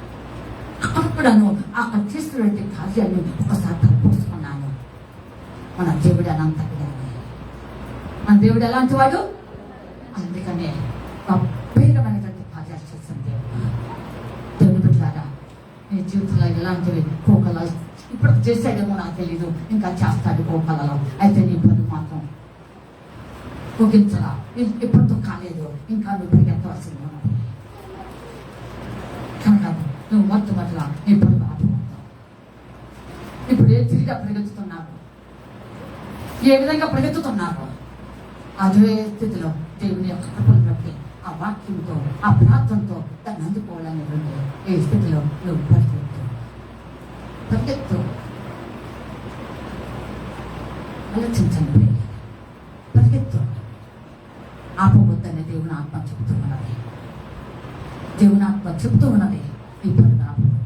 అక్కడ కూడాను అక్కడ చేస్తున్నటువంటి కార్యాన్ని ఒకసారి తలపోసుకున్నాను. మన దేవుడు అనంత మన దేవుడు ఎలాంటి వాడు? అందుకనే గంభీరమైనటువంటి కార్యాలు చేసిన దేవుని బిడ్డలారా, నీ జీవితంలో ఎలాంటివి కోకలాలు ఇప్పుడు చేశాడేమో నాకు తెలీదు, ఇంకా చేస్తాడు కోకలలో. అయితే నీ పని మాత్రం ముగించరా, ఎప్పుడుతో కాలేదు, ఇంకా నువ్వు పరిగెత్తవలసింది ఉన్నది. కనుక నువ్వు మొట్టమొదటిగా నీ పని ఆపుకుంటావు. ఇప్పుడు తిరిగి పరిగెత్తుతున్నారు, ఏ విధంగా పరిగెత్తుతున్నారు, అదే స్థితిలో దేవుని యొక్క కృపను బట్టి ఆ వాక్యంతో ఆ ప్రార్థనతో దాన్ని అందుకోవాలనేటువంటి ఏ స్థితిలో నువ్వు పరిగెత్తు. ఆలోచించండి, పరిగెత్తు. ఆపవద్దనే దేవుని ఆత్మ చెబుతూ ఉన్నది. దేవుని ఆత్మ చెబుతూ ఉన్నది, ఈ పనులు ఆపవద్దు.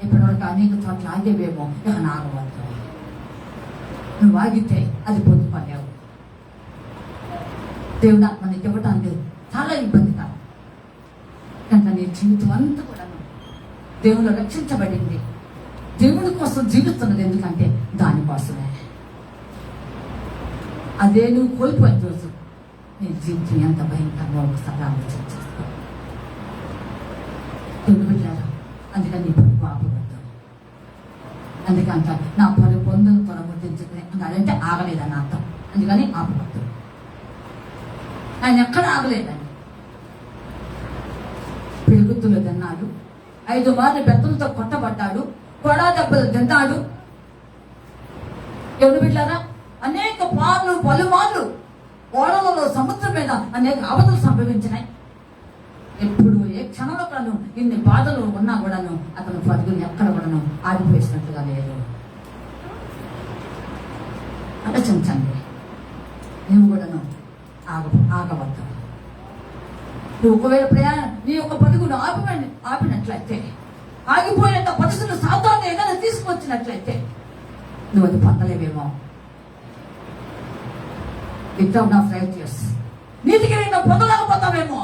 ఇప్పటివరకు అనేక చోట్ల ఆగేవేమో, ఇక ఆగవద్దు. నువ్వు ఆగితే అది పొందుకోలేవు. దేవుని ఆత్మ నీకు ఇవ్వడానికి చాలా ఇబ్బందికరం. కనుక నీ జీవితం అంతా కూడా దేవుడు రక్షించబడింది, దేవుడి కోసం జీవిస్తున్నది. ఎందుకంటే దానికోసమే. అదే నువ్వు కోల్పోయిన రోజు నీ జీవితం ఎంత భయంకరంగా ఒకసారి ఆలోచన చేసుకో. దేవుడు పెట్టారా? అందుకని నీ పరుగు ఆపవద్దు. అందుకంట నా పరుగు పొందును త్వరముట్టించుకుని అన్నాడంటే ఆగలేదని అర్థం. అందుకని ఆపవద్దు. ఆయన ఎక్కడ ఆగలేదని. పిలుగుతులు తిన్నాడు, 5 మార్లు బెత్తలతో కొట్టబడ్డాడు, కొడా దెబ్బలు తిన్నాడు. ఎవరు బిడ్డారా? అనేక పలుమార్లు ఓడలలో సముద్రం మీద అనేక ఆపదలు సంభవించినాయి. ఎప్పుడు ఏ క్షణంలో కూడాను ఇన్ని బాధలు ఉన్నా కూడాను అతను పరుగుని ఎక్కడ కూడాను ఆగిపోసినట్లుగా లేదు. ఆలోచించండి, నువ్వు కూడాను ఆగవద్దు. నువ్వు ఒకవేళ నీ యొక్క పరుగును ఆపినట్లయితే, ఆగిపోయేంత పరిస్థితులు సాధారణ ఏదైనా తీసుకువచ్చినట్లయితే నువ్వు అది పొందలేవేమో. వితౌట్ ఆఫ్ రైటియస్ నీతికి నేను పొందలేకపోతావేమో.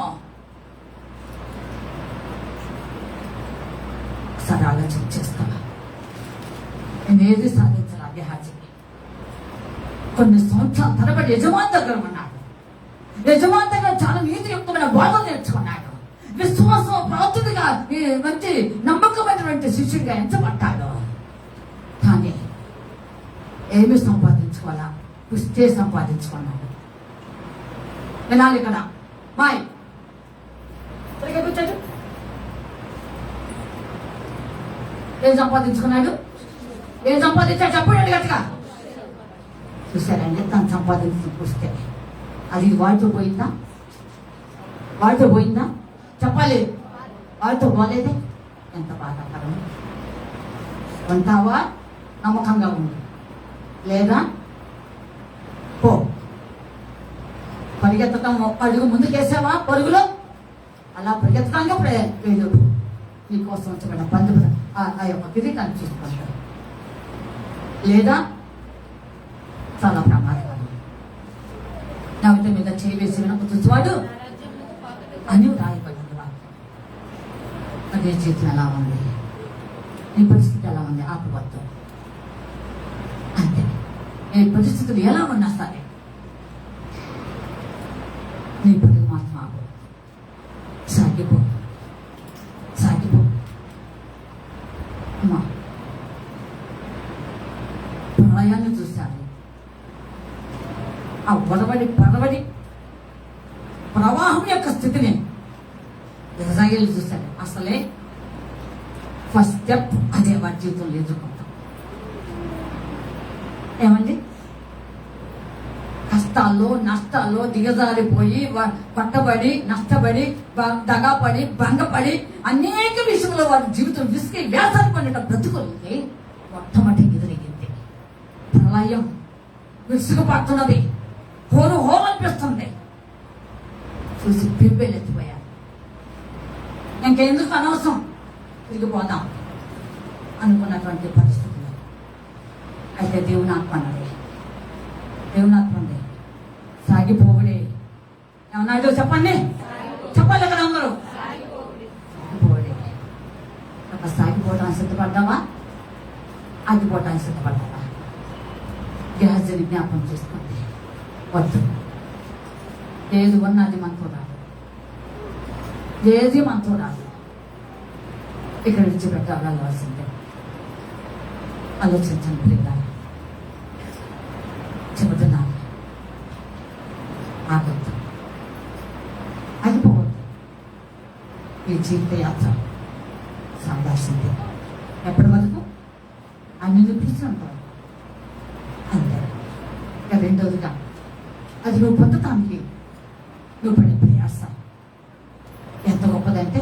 ఒకసారి ఆలోచన చేస్తావా? నేను ఏది సాధించాలి? అధ్యాహాజీ కొన్ని సంవత్సరాల తరబడి యజమాని దగ్గర ఉన్నాడు. యజమాని దగ్గర చాలా నీతియుక్తమైన బోధన నేర్చుకున్నాడు. విశ్వాసం ప్రాప్తుడిగా మంచి నమ్మకమైనటువంటి శిష్యుడిగా ఎంచబడ్డాడు. కానీ ఏమి సంపాదించుకోవాలా? కుస్తే సంపాదించుకున్నాడు. వినాలి ఇక్కడ మాయ్ కూర్చోడు. ఏం సంపాదించుకున్నాడు? ఏం సంపాదించాడు? చెప్పండి గట్టిగా. చూసారండి, తను సంపాదించిన కుస్తే అది వాడితో పోయిందా? వాడితో పోయిందా? చెప్పాలి. వాడితో పోలేదే. ఎంత బాధాకరం. ఉంటావా? నమ్మకంగా ఉంది. లేదా పో. పరిగెత్తడం అడుగు ముందుకేసావా పరుగులో? అలా పరిగెత్తడానికి లేదు. నీకోసం వచ్చి పందు ఆ యొక్క కిరీటాన్ని చూసుకుంటాడు. లేదా చాలా ప్రమాదకరం. నవిత మీద చేయి వేసి వినపుచ్చువాడు అని రాయబడింది వాక్యం. అదే చేతులు ఎలా ఉంది? నీ పరిస్థితి ఎలా ఉంది? ఆపవద్దు. అంతే. ఏ పరిస్థితులు ఎలా ఉన్నా సరే నీ పరుగు మాత్రం ఆపు. సాగిపో, సాగిపో. అమ్మా, ప్రళయాన్ని చూశాను. ఆ పడవడి ప్రవాహం యొక్క స్థితిని ఇజ్రాయేల్ చూశాడు. అసలే ఫస్ట్ స్టెప్ అదే వాడి జీవితంలో ఎదుర్కొంటాం. ఏమండి? కష్టాల్లో నష్టాల్లో దిగజారిపోయి పట్టబడి నష్టపడి దగాపడి భంగపడి అనేక విషయంలో వారి జీవితం విసిగి వ్యాసాలు పడిన బ్రతుకులకి మొట్టమొదటి ఎదురయ్యింది ప్రళయం. విసుగుపడుతున్నది, హోరు అనిపిస్తుంది. చూసి పిప్పేలు ఎత్తిపోయారు. ఇంకెందుకు అనవసరం, తిరిగిపోదాం అనుకున్నటువంటి పరిస్థితులు. అయితే దేవుని ఆత్మ అన్నది, దేవుని ఆత్మ ఉంది, సాగిపోవుడే. ఏమన్నాడు చెప్పండి? చెప్పాలి కదా అందరూ. సాగిపోవుడే. ఒక సాగిపోవడానికి సిద్ధపడ్డావా? ఆగిపోవడానికి సిద్ధపడ్డావా? గేహజీని జ్ఞాపకం చేసుకోండి. వద్దు. ఏది ఉన్నది మనతో రాదు, ఏది మనతో రాదు. ఇక్కడ విడిచిపెట్టి వెళ్ళవలసిందే. ఆలోచించండి లేదా? చెబుతున్నాను, ఆగద్దు, ఆగిపోవద్దు. ఈ జీవిత యాత్ర సాగాల్సిందే. ఎప్పటి వరకు? ఆయన నిన్ను పిలిచినంటాడు అంతే. ఇక రెండోదిగా అది నువ్వు పొందటానికి నువ్వు పడే ప్రయాస ఎంత గొప్పదంటే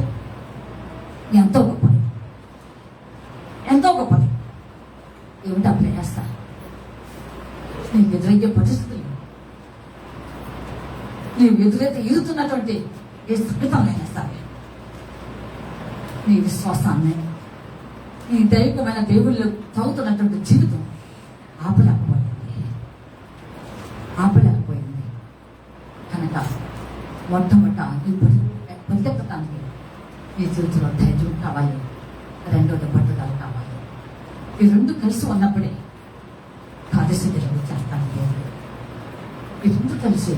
ఎంతో గొప్పది, ఎంతో గొప్పది. ఏమిటా ప్రయాస? నీకు ఎదురయ్యే పరిస్థితులు, నీవు ఎదురైతే ఈదుతున్నటువంటి ఏ సుఖితమైన సరే నీ విశ్వాసాన్ని, నీ దైవికమైన దేవుళ్ళు చదువుతున్నటువంటి జీవితం ఆపలేకపోయింది కనుక మొట్టమొదట ఈ పరిగెత్తడానికి నీ జీవితంలో ధైర్యం కావాలి, రెండోది పట్టుదల కావాలి. ఈ రెండు కలిసి ఉన్నప్పుడే కార్యసిద్ధులు చేస్తాను దేవుడు. ఈ రెండు కలిసి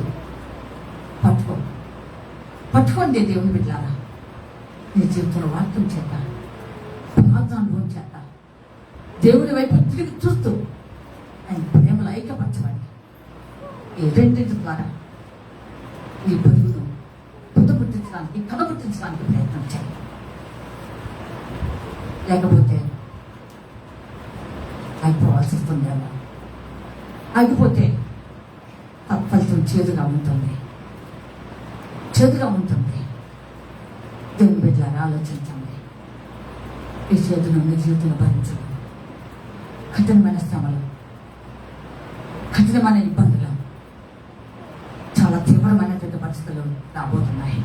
పట్టుకోండి దేవుని బిడ్డలారా. నీ జీవితంలో వాక్యం చేత, ప్రార్థనానుభవం చేత దేవుని వైపు తిరిగి చూస్తూ ఆయన ప్రేమలో ఐక్యపరచబడి ఈ రెండింటి ద్వారా ఈ బతుకును పుట్టించడానికి, కనపుట్టించడానికి ప్రయత్నం చేయాలి. లేకపోతే అయిపోవాల్సి వస్తుందేమో. ఆగిపోతే తత్ఫలితం చేదుగా ఉంటుంది. దేవుని బిడ్డలారా ఆలోచించండి. ఈ చేతును మీ జీవితంలో భరించండి. కఠినమైన శ్రమలు, కఠినమైన ఇబ్బందులు, చాలా తీవ్రమైనటువంటి పరిస్థితులు రాబోతున్నాయి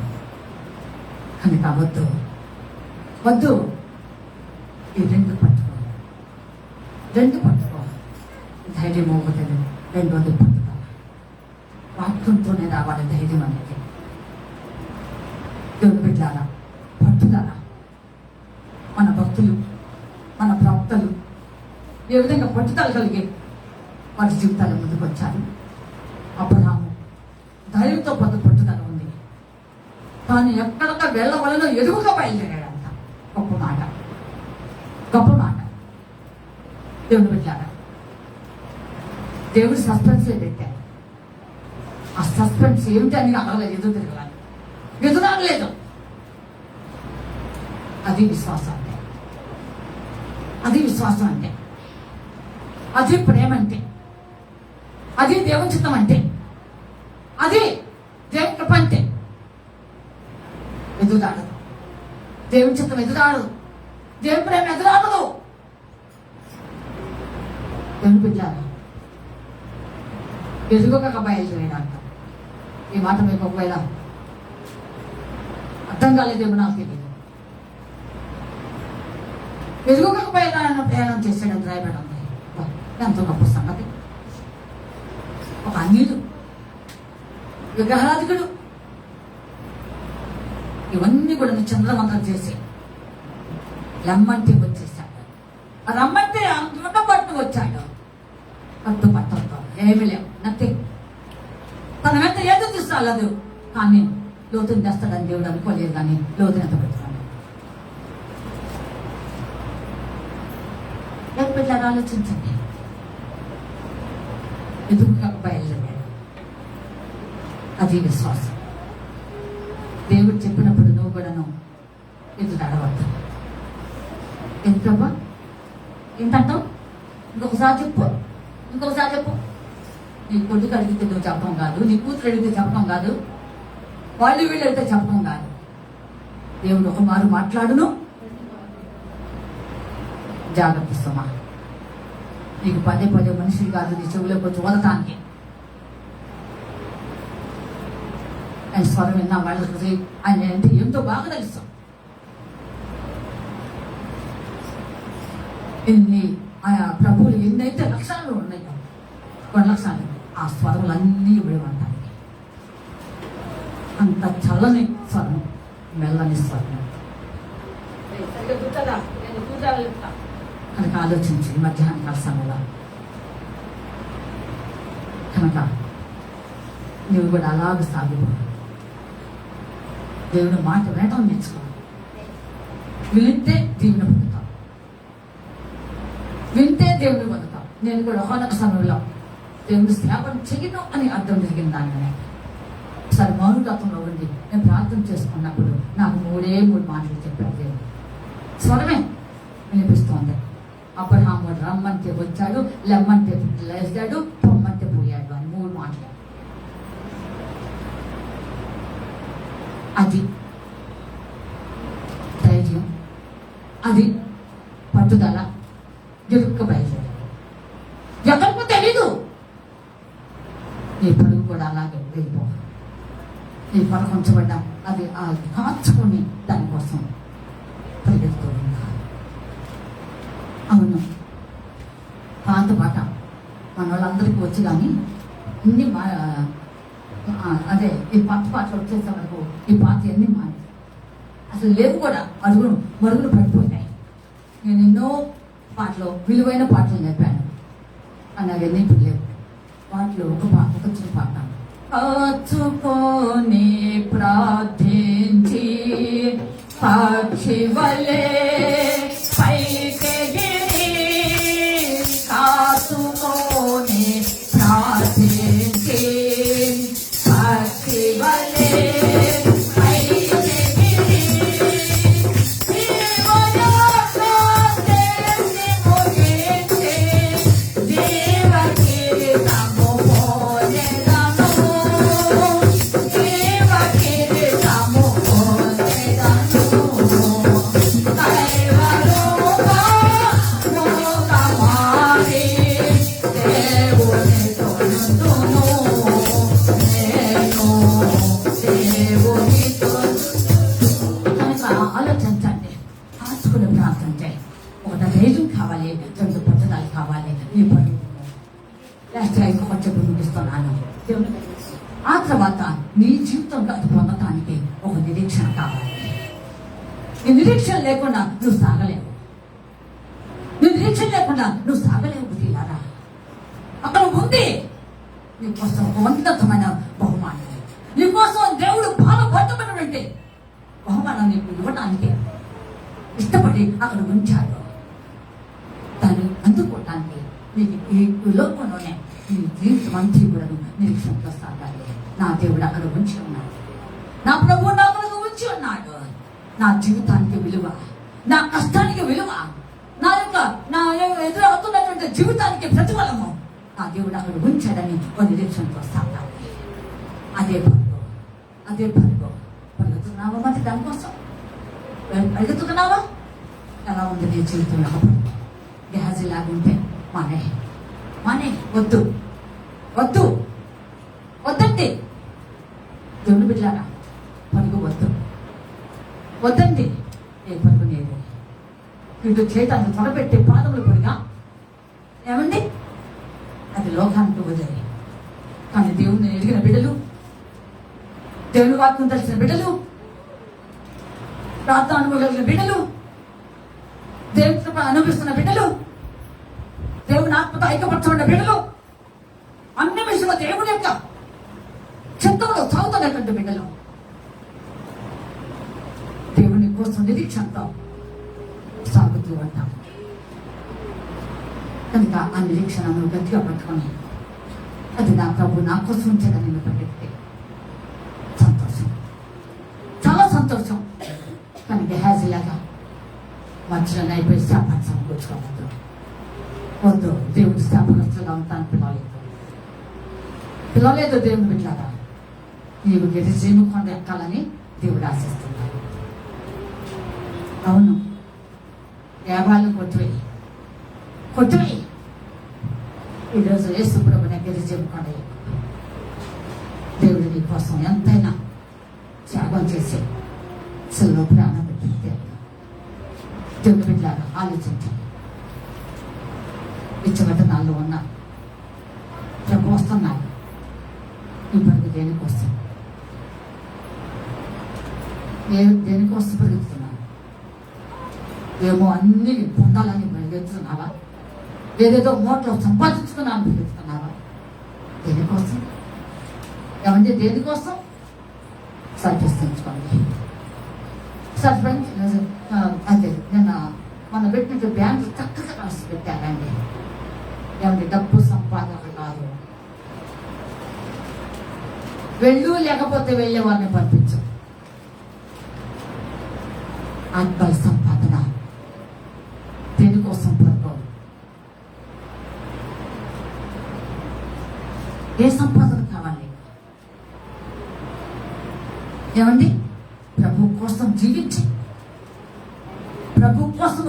కనుక వద్దు. ఈ రెండు పట్టుకో. ధైర్యం ఒకటి, రెండోది పట్టుకో. వాక్యంతోనే రావాలి ధైర్యం అనేది. దేవుని బిడ్డలారా, పట్టుదల. మన భక్తులు, మన ప్రవక్తలు ఏ విధంగా పట్టుదల కలిగి వారి జీవితాల ముందుకు వచ్చారు. అబ్రహాము ధైర్యంతో పట్టుదల ఉంది. తాను ఎక్కడొక్క వెళ్ళవలలో ఎదుగుగా బయలుదేరాడంట. గొప్ప మాట. దేవుని బిడ్డలారా, దేవుడు సస్పెన్స్ పెట్టాడు. ఆ సస్పెన్స్ ఏమిటని అడగలేదు, ఎదురాగలేదు. అది విశ్వాసం అంటే, అది ప్రేమ అంటే, అది దేవుని చిత్తం అంటే, అది దేవుని కృప అంటే. ఎదురాడదు దేవుని చిత్తం, ఎదురాడదు దేవుని ప్రేమ, ఎదురాడదు. దేవుని బిడ్డలారా, ఎదుగక బయలుదేరాడంట. ఈ మాట మీకు ఒకవేళ అర్థం కాలేదేమో నాకు తెలియదు. ఎదుగక ప్రయాణం చేసాడని రాయబడి ఉంది. ఎంతో గొప్ప సంగతి. ఒక అన్యుడు, విగ్రహాధికుడు, ఇవన్నీ కూడా చంద్రమంతం చేసి రమ్మంటే వచ్చేసాడు. రమ్మంటే అంత పట్టు వచ్చాడు. పట్టంతో ఏమి లేవు, నథింగ్. తన వెంట ఏదో తీసుకోలేదు. కానీ లోతుని తెస్తాడని దేవుడు అనుకోలేదు. కానీ లోతుని ఎంత పెడతాడు. పిల్లలు ఆలోచించండి. ఎదురుగా బయలుదేరాడు. అది విశ్వాసం. దేవుడు చెప్పినప్పుడు నువ్వు కూడాను ఎదురు అడవద్దు. ఎందుకమ్మా ఏంటంటావు? ఇంకొకసారి చెప్పు. నీ కొడుకు అడిగితే నువ్వు చెప్పడం కాదు, నీ కూతురు అడిగితే చెప్పడం కాదు, వాళ్ళు వీళ్ళు అడిగితే చెప్పడం కాదు. దేవుడు ఒక మారు మాట్లాడును. జాగ్రత్త సుమా. నీకు పదే మనుషులు కాదు నీ చెవులోకి వచ్చి వదటానికి. ఆయన స్వరం విన్నా వాళ్ళకి ఆయన అంటే ఎంతో బాగా తెలుసు. ఆయా ప్రభువులు ఎన్నైతే లక్షణాలు ఉన్నాయో, కొన్ని లక్షణాలు, ఆ స్వరములన్నీ విడవటానికి. అంత చల్లని స్వరం, మెల్లని స్వరం. కనుక ఆలోచించి మధ్యాహ్నం కాల సమయంలో కనుక నువ్వు కూడా అలాగ సాగిపో. దేవుని మాట వినటం నేర్చుకో. వింటే దేవుని పొందుతాం, నేను కూడా ఒకనొక సమయంలో దేవుని స్థాపన చెయ్యను అని అర్థం జరిగింది. దానినే ఒకసారి మౌనగతంలో ఉండి నేను ప్రార్థన చేసుకున్నప్పుడు నాకు మూడు మాటలు చెప్పారు. దేవుడు స్వరమే వినిపిస్తోంది. అబ్రహాము రమ్మంటే వచ్చాడు, లెమ్మంటే లేచాడు, పొమ్మంటే పోయాడు అని 3 మాటలు. అది ధైర్యం, అది పట్టుదల. జరుక్క బయలుదేరాడు. ఎక్కడికో తెలీదు. నీ పరుగు కూడా అలాగే వెళ్ళిపోవాలి. నీ పరుగు ఉంచబడ్డా అది కాచుకొని దానికోసం పరిగెత్తుతూ ఉండాలి. అవును, పాత పాట మన వాళ్ళందరికీ వచ్చి కానీ ఇన్ని అదే ఈ పాత పాటలు వచ్చేసే వరకు ఈ పాత ఎన్ని మాని అసలు లేవు కూడా. మరుగులు పడిపోయినాయి. నేను ఎన్నో పాటలు, విలువైన పాటలు నేర్పాను అని అవన్నీ ఇప్పుడు లేవు. వాటిలో ఒక చిన్న పాట, కాచుకొని ప్రార్థించి పక్షి వలె పైకెగిరి, కాచుకొని ప్రార్థించి పక్షి వలె ఆ తర్వాత నీ జీవితంలో అది పొందటానికి ఒక నిరీక్షణ కావాలి. నీ నిరీక్షణ లేకుండా నువ్వు సాగలేవు. నీ నిరీక్షణ లేకుండా నువ్వు సాగలేవు. తీరారా అక్కడ ఉంది నీకోసం ఒక ఉన్నతమైన బహుమానం. నీకోసం దేవుడు బాధపడమైనటువంటి బహుమానం నీకు ఇవ్వడానికి ఇష్టపడి అక్కడ ఉంచాడు. దాన్ని అందుకోవటానికి నీకు ఈ లోకంలోనే నీ జీవితం అంతా కూడా నిరీక్షణతో సాగాలి. నా దేవుడు అక్కడ ఉంచి ఉన్నాడు. నా ప్రభువు నా కొరకు ఉంచి ఉన్నాడు. నా జీవితానికి విలువ, నా కష్టానికి విలువ, నా ఎదురవుతున్నటువంటి జీవితానికి ప్రతిఫలము నా దేవుడు అక్కడ ఉంచాడని ఒక నిరీక్షణతో సాగాలి. అదే పరుగు పరుగుతున్నావా? మరి దానికోసం అడుగుతున్నావా? ఎలా ఉంది నీ జీవితంలో? గేహజీ లాగుంటే మానే వద్దండి. దేవుని బిడ్డలారా, పరుగు వద్దండి. ఏ పరుగు లేదు. ఇటు చేతాన్ని త్వరపెట్టే పాదములు పడిగా ఏమండి అది లోకానికి వదిలి. కానీ దేవుని ఎరిగిన బిడ్డలు, దేవుని వాక్యం తెలిసిన బిడ్డలు, ప్రార్థన కలిగిన బిడ్డలు, దేవుని కృప అనుభవిస్తున్న బిడ్డలు, దేవుని ఆత్మతో ఐక్యపరచబడిన బిడ్డలు, అన్ని విషయంలో దేవుని యొక్క చిత్తంలో సాగుతున్నటువంటి బిడ్డలు దేవుని కోసం నిరీక్షణతో సాగుతూ ఉంటాం. కనుక ఆ నిరీక్షణను గట్టిగా పట్టుకొని అది నా ప్రభు నా కోసం ఉంచగా నేను పరిగెత్తే సంతోషం, చాలా సంతోషం. కానీ గెహాజీలాగా మధ్యలో అయిపోయి శాపాన్ని సమకూర్చుకోవద్దు. వద్దు, దేవుడి శాపనస్తులుగా ఉంటాను పిలవలేదు. దేవుని బిడ్డలారా, నీవు గెరిజీము కొండ ఎక్కాలని దేవుడు ఆశిస్తున్నాడు. అవును, యాభాలు కొట్టువేయి. ఈరోజు యేసు ప్రభుని గెరిజీము కొండ దేవుడు నీ కోసం ఎంతైనా త్యాగం చేసి సెలవు ప్రాణం పెట్టితే దేవుని బిడ్డలారా ఆలోచించండి. ఇచ్చబడ్డ నాలో ఉన్న ప్రభు వస్తున్నాడు. ఈ పరుగు దేనికోసం పెరుగుతున్నాను? ఏమో అన్ని పొందాలని పెరుగుతున్నావా? ఏదేదో మోట్లో సంపాదించుకున్నాను పెరుగుతున్నావా? దేనికోసం? ఏమంటే దేనికోసం? సరిపిస్తుంచుకోండి. సార్ ఫ్రెండ్స్, అదే నిన్న మన పెట్టిన బ్యాంకు చక్కగా రాసి పెట్టారండి. ఏమంటే డబ్బు సంపాదన కాదు. లేకపోతే వెళ్ళేవారిని పంపించు. ఆత్మల సంపాదన దేనికోసం పడుకోదు. ఏమండి, ప్రభు కోసం జీవించి, ప్రభు కోసం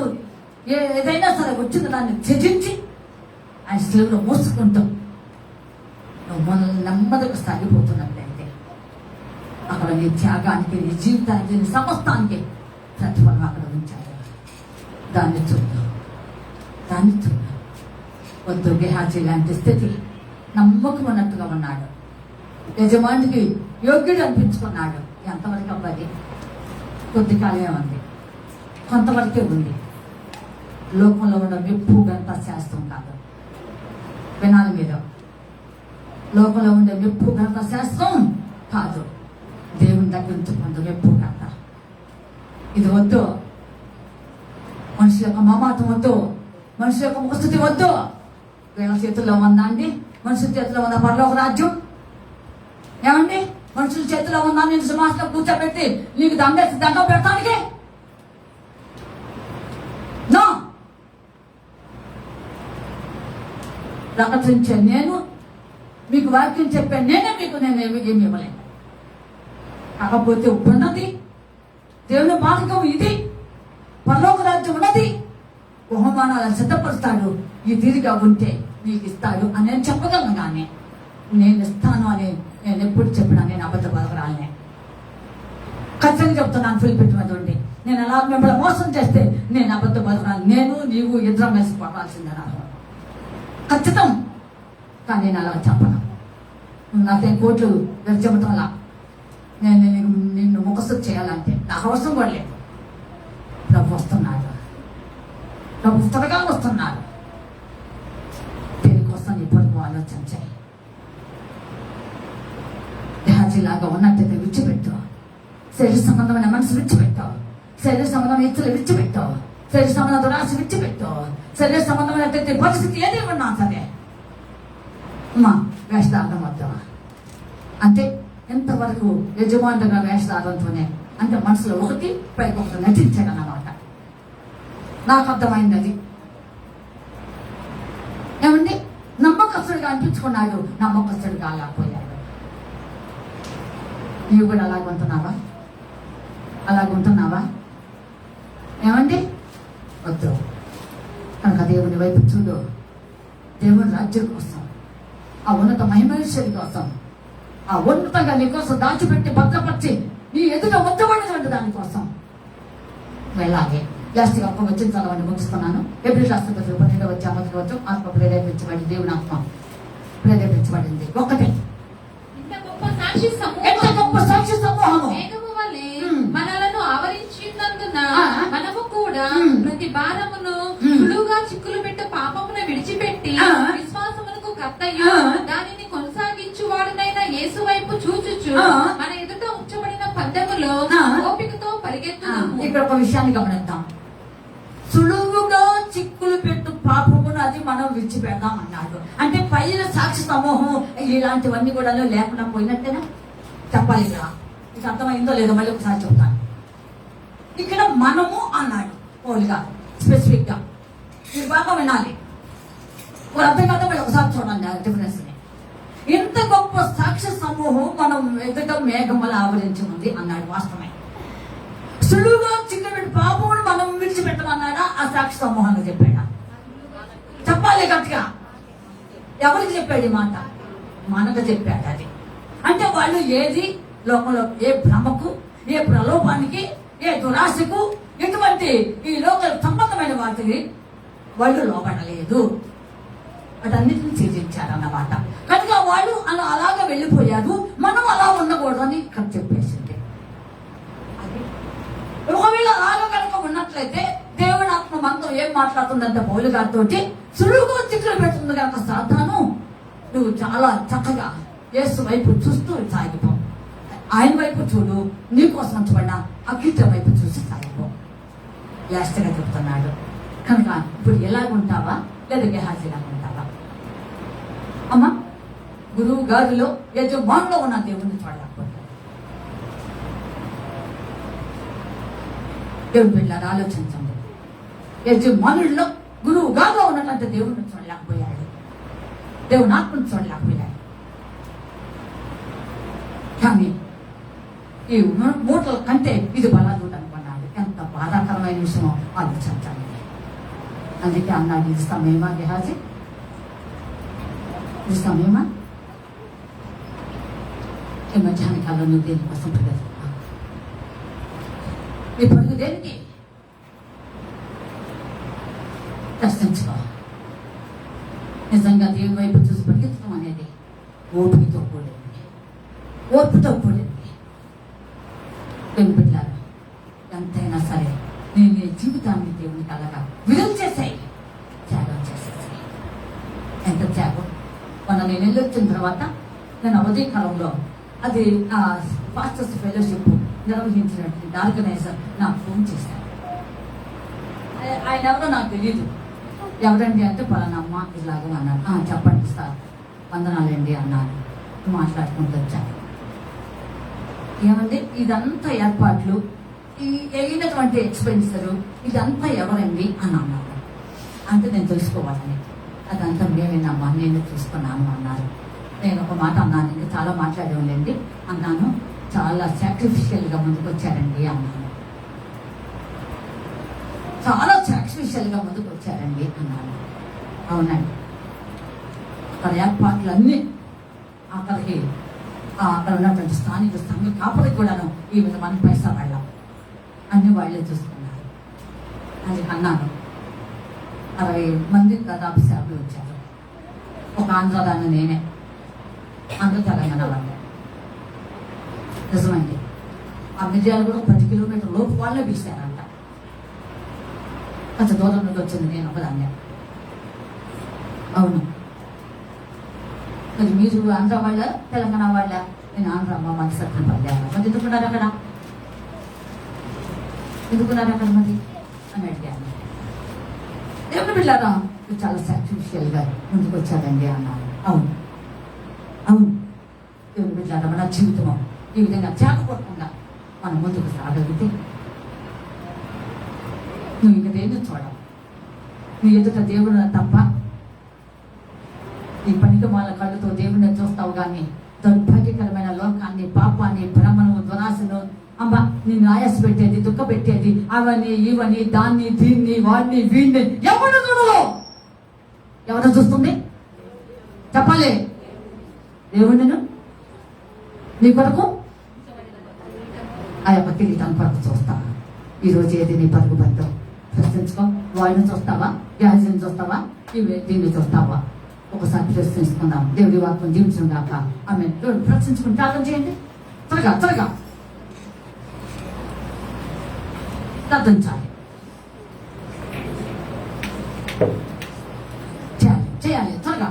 ఏదైనా సరే వచ్చిన దాన్ని త్యజించి ఆయన శిలువలో మోసుకుంటూ నువ్వు నెమ్మదిగా సాగిపోతున్నట్లయితే అక్కడ నీ త్యాగానికి, నీ జీవితానికి, నీ సమస్తానికి ప్రతిఫలం అక్కడ ఉంచాడు. దాన్ని చూద్దాం. వద్దు, గెహాజీ లాంటి స్థితి నమ్మకం ఉన్నట్టుగా ఉన్నాడు. యజమానికి యోగ్యుడు అనిపించుకున్నాడు. ఎంతవరకు అవ్వాలి? కొద్ది కాలమే ఉంది, కొంతవరకే ఉంది. లోకంలో ఉన్న మెప్పు గంట శాస్త్రం కాదు. వినాలి మీరు, లోకంలో ఉండే మెప్పు గంట శాస్త్రం కాదు. దేవుని దగ్గర నుంచి పొందు మెప్పు గంట. ఇది వద్దు. మనిషి యొక్క మమాతం వద్దు, మనిషి యొక్క ముఖస్థితి వద్దు. వీళ్ళ చేతుల్లో ఉందా అండి? మనుషుల చేతిలో ఉందా పరలోక రాజ్యం? ఏమండి, మనుషుల చేతిలో ఉందా నేను సింహాసనం కూర్చోబెట్టి నీకు దండం పెడతానికి? నో. ప్రకటించే నేను, మీకు వాక్యం చెప్పే నేనే మీకు ఏమి ఇవ్వలేను. కాకపోతే ఉన్నది దేవుని మార్గం ఇది, పరలోక రాజ్యం ఉన్నది. బహుమానాలను సిద్ధపరుస్తాడు. ఈ తీరిగా ఉంటే నీకు ఇస్తాడు అని నేను చెప్పగలను. కానీ నేను ఇస్తాను అని నేను ఎప్పుడు చెప్పినా నేను అబద్ధ బలగరాలనే. ఖచ్చితంగా చెప్తున్నాను, ఫుల్ పెట్టుకుంది. నేను అలా మిమ్మల్ని మోసం చేస్తే నేను అబద్ధ బలగరాలు. నేను నీవు ఇద్దరం వేసి పడాల్సిందే నాకు ఖచ్చితం. కానీ నేను అలా చెప్పను. నాకేం కోట్లు చెబుతాలా? నేను నిన్ను ముఖస్థుతి చేయాలంటే నాకు అవసరం కూడా లేదు. ప్రభు వస్తున్నాడు, ప్రభు త్వరగా వస్తున్నాడు. దీనికోసం నీ పొరుగు ఆలోచించాయి. దేహాజీలాగా ఉన్నట్టయితే విడిచిపెట్టు. శరీర సంబంధమైన మనసు విడిచిపెట్టు. శరీర సంబంధమైన ఇచ్చులు విడిచిపెట్టు. శరీర సంబంధం దురాశ విడిచిపెట్టు. శరీర సంబంధమైనటువంటి పరిస్థితి ఏది ఉన్నా సరే అమ్మా వేషధారణం వద్దా అంటే ఎంతవరకు యజమానులుగా వేషధారంతోనే అంటే మనసులో ఒకటి పైకి ఒకటి నటించాడన్నమాట. నాకు అర్థమైంది అది. ఏమండి, నమ్మకస్తుడిగా అనిపించుకున్నాడు, నమ్మకస్తుడిగా అలాపోయాడు. నీవు కూడా అలాగుంటున్నావా? ఏమండి, వద్దు. కనుక దేవుని వైపు చూడు. దేవుని రాజ్యం కోసం, ఆ ఉన్నత మహిమేశ్వరి కోసం, ఆ ఉన్నతంగా నీ కోసం దాచిపెట్టి భద్రపరిచి నీ ఎదుట వద్దబడినటువంటి దానికోసం వెళ్ళాలి. లాస్ట్గా ఒక్క వచ్చిన చదవని ముగిస్తున్నాను. ఏప్రిల్ రాష్ట్ర 12వ అధ్యాయం ఆత్మ ప్రేరేపించబడి దేవుని ఆత్మ ప్రేరేపించబడింది. ఒకటే ఎంత గొప్ప సాక్షి సమూహము మేఘము వలె మనలను ఆవరించినందున మనము కూడా ప్రతి భారమును సులువుగా చిక్కులు పెట్టే పాపమును విడిచిపెట్టి విశ్వాసమునకు కర్తయు దానిని కొనసాగించువాడునైన యేసు వైపు చూచుచు మన ఎదుట ఉంచబడిన పందెములో ఓపికతో పరిగెత్తుదాము. ఇక్కడ ఒక విషయాన్ని గమనిద్దాం. సులువుగా చిక్కులు పెట్టు పాపమును అది మనం విడిచిపెడదాం అన్నాడు. అంటే పైన సాక్షి సమూహం ఇలాంటివన్నీ కూడా లేకుండా పోయినట్టేనా చెప్పాలి. ఇక్కడ మీకు అర్థమైందో లేదో మళ్ళీ ఒకసారి చెప్తాను. ఇక్కడ మనము అన్నాడు ఓల్గా స్పెసిఫిక్ గా. మీరు బాగా వినాలి. ఒక అర్థం కాదు, మళ్ళీ ఒకసారి చూడండి డిఫరెన్స్ ని. ఇంత గొప్ప సాక్షి సమూహం మనం ఎదుట మేఘముల ఆవరించి ఉంది అన్నాడు. వాస్తవమే. సులువుగా చిక్కుబెట్టి పాపమును మనం విడిచిపెట్టమన్నాడా? ఆ సాక్షి సమూహానికి చెప్పాడా? చెప్పాలి గట్టిగా. ఎవరికి చెప్పాడు ఈ మాట? మనకు చెప్పాడు. అది అంటే వాళ్ళు ఏది లోకంలో ఏ భ్రమకు, ఏ ప్రలోభానికి, ఏ దురాశకు, ఎటువంటి ఈ లోక సంబంధమైన వాటికి వాళ్ళు లోపడలేదు. వాటన్నిటిని ఛేదించారన్నమాట. కనుక వాళ్ళు అలాగా వెళ్ళిపోయారు. మనం అలా ఉండకూడదని ఇక్కడ చెప్పేసింది. ఒకవేళ అలాగా కనుక ఉన్నట్లయితే దేవుని ఆత్మ మనతో ఏం మాట్లాడుతుందంటే పౌలు గారితో సులువుగా చిక్కులు పెడుతుంది కనుక సాతాను నువ్వు చాలా చక్కగా యేసు వైపు చూస్తూ సాగిపో. ఆయన వైపు చూడు. నీకోసం ఉంచబడిన అగ్గిత వైపు చూసి సాగిపో. లాస్ట్గా చెప్తున్నాడు. కనుక ఇప్పుడు ఎలాగుంటావా లేదా గెహాజీలాగా ఉంటావా? అమ్మా, గురువు గారిలో యజమానులో ఉన్న దేవుణ్ణి చూడలేకపోతే దేవుని పిల్లలు ఆలోచించండి. యజమానుల్లో గురువు గారిలో ఉన్నటువంటి దేవుణ్ణి చూడలేకపోయాడు. దేవుని ఆత్మను చూడలేకపోయాడు. కానీ ఈ మూటల కంటే ఇది బలాదూట అనుకున్నాడు. ఎంత బాధాకరమైన విషయమో ఆలోచించాలి. అందుకే అన్నాడు, ఇది సమయమా గెహాజీ, ఇది సమయమా? ఈ మధ్యాహ్న కాలంలో నువ్వు దేనికోసం పరిగెత్తుతున్నావు? నీ పరుగు దేనికి? ప్రశ్నించుకో. నిజంగా దేవుని వైపు చూసి పరిగెత్తడం అనేది ఓపికతో కూడింది, ఓర్పుతో కూడింది. దేవుని బిడ్డలారా, ఎంతైనా సరే నేను నీ జీవితాన్ని దేవునికి అలాగా విడుదల చేసాయి, త్యాగం చేసేసాయి. ఎంత త్యాగం! మొన్న నేను వెళ్ళొచ్చిన తర్వాత నేను అవధి కాలంలో అది పాస్టర్స్ ఫెలోషిప్ నిర్వహించినటువంటి ఆర్గనైజర్ నాకు ఫోన్ చేశారు. ఆయన ఎవరో నాకు తెలియదు. ఎవరండి అంటే పలానమ్మ ఇలాగో అన్నాడు. చెప్పండి సార్, వందనాలండి అన్నాను. మాట్లాడుకుంటూ వచ్చాను. ఏమండి ఇదంతా ఏర్పాట్లు, ఈ అయినటువంటి ఎక్స్పెన్సర్ ఇదంతా ఎవరండి అని అన్నారు. అంటే నేను తెలుసుకోవాలని. అదంతా మేమేనమ్మా, నేను చూసుకున్నాను అన్నారు. నేను ఒక మాట అన్నాను, ఇంకా చాలా మాట్లాడేవాళ్ళండి అన్నాను. చాలా సాక్రిఫిషియల్గా ముందుకు వచ్చారండి అన్నాను. చాలా సాక్రిఫిషియల్గా ముందుకు వచ్చారండి అన్నాను. అవునండి, అక్కడ ఏర్పాట్లన్నీ అక్కడికి అక్కడ ఉన్నటువంటి స్థానిక సంఘ కాపురికి కూడాను ఈ విధంగా మన పైసా వాళ్ళం అన్ని వాళ్ళే చూసుకున్నారు అని అన్నాను. 60 మంది దాదాపు సేవలు వచ్చారు. ఒక ఆంధ్రదాన్ని నేనే, ఆంధ్ర తెలంగాణ వాళ్ళే. నిజమండి, ఆ మిర్యాలు కూడా 10 కిలోమీటర్ల లోపు వాళ్ళే పిలిచారంట. కొంచెం దూరం నుండి వచ్చింది నేను ఒకదాన్ని. అవును, మరి మీరు ఆంధ్ర వాళ్ళ తెలంగాణ వాళ్ళ? నేను ఆంధ్ర అమ్మ, మన సత్యం పడ్డాను. మరి ఎందుకున్నారు అక్కడ? ఎందుకున్నారు అక్కడ మరి అని అడిగాను. దేవుని బిడ్డలారా, చాలా సాక్రిఫిషియల్గా ముందుకు వచ్చారండి అన్నారు. అవును అవును, దేవుని బిడ్డలారా, మన జీవితం ఈ విధంగా త్యాగపడకుండా మనం ముందుకు సాగలిగితే నువ్వు ఇంక దేన్ని చూడవు. నీ ఎదుట దేవుడు తప్ప నీ పనికి మాల కళ్ళతో దేవుడిని చూస్తావు. కానీ దౌర్భాగ్యకరమైన లోకాన్ని, పాపాన్ని, భ్రమను, దురాశను, అమ్మ నిన్ను ఆయాస పెట్టేది, దుఃఖ పెట్టేది, అవని ఇవని, దాన్ని దీన్ని, వాడిని వీడిని ఎవరు చూడవు? ఎవరు చూస్తుంది చెప్పాలి? దేవుడిను నీ కొరకు, ఆ యొక్క కిరీటం కొరకు చూస్తా. ఈరోజు ఏది నీ పరుగు బంధం? ప్రశ్నించుకో. వాళ్ళని చూస్తావా? వ్యాధిని చూస్తావా? దీన్ని చూస్తావా? ఒకసారి ప్రశ్నించుకుందాం. దేవుడి వాక్యం జీవించడం కాక ఆమె ప్రశ్నించుకుని ప్రార్థన చేయండి. త్వరగా త్వరగా ప్రార్థించాలి, చేయాలి త్వరగా.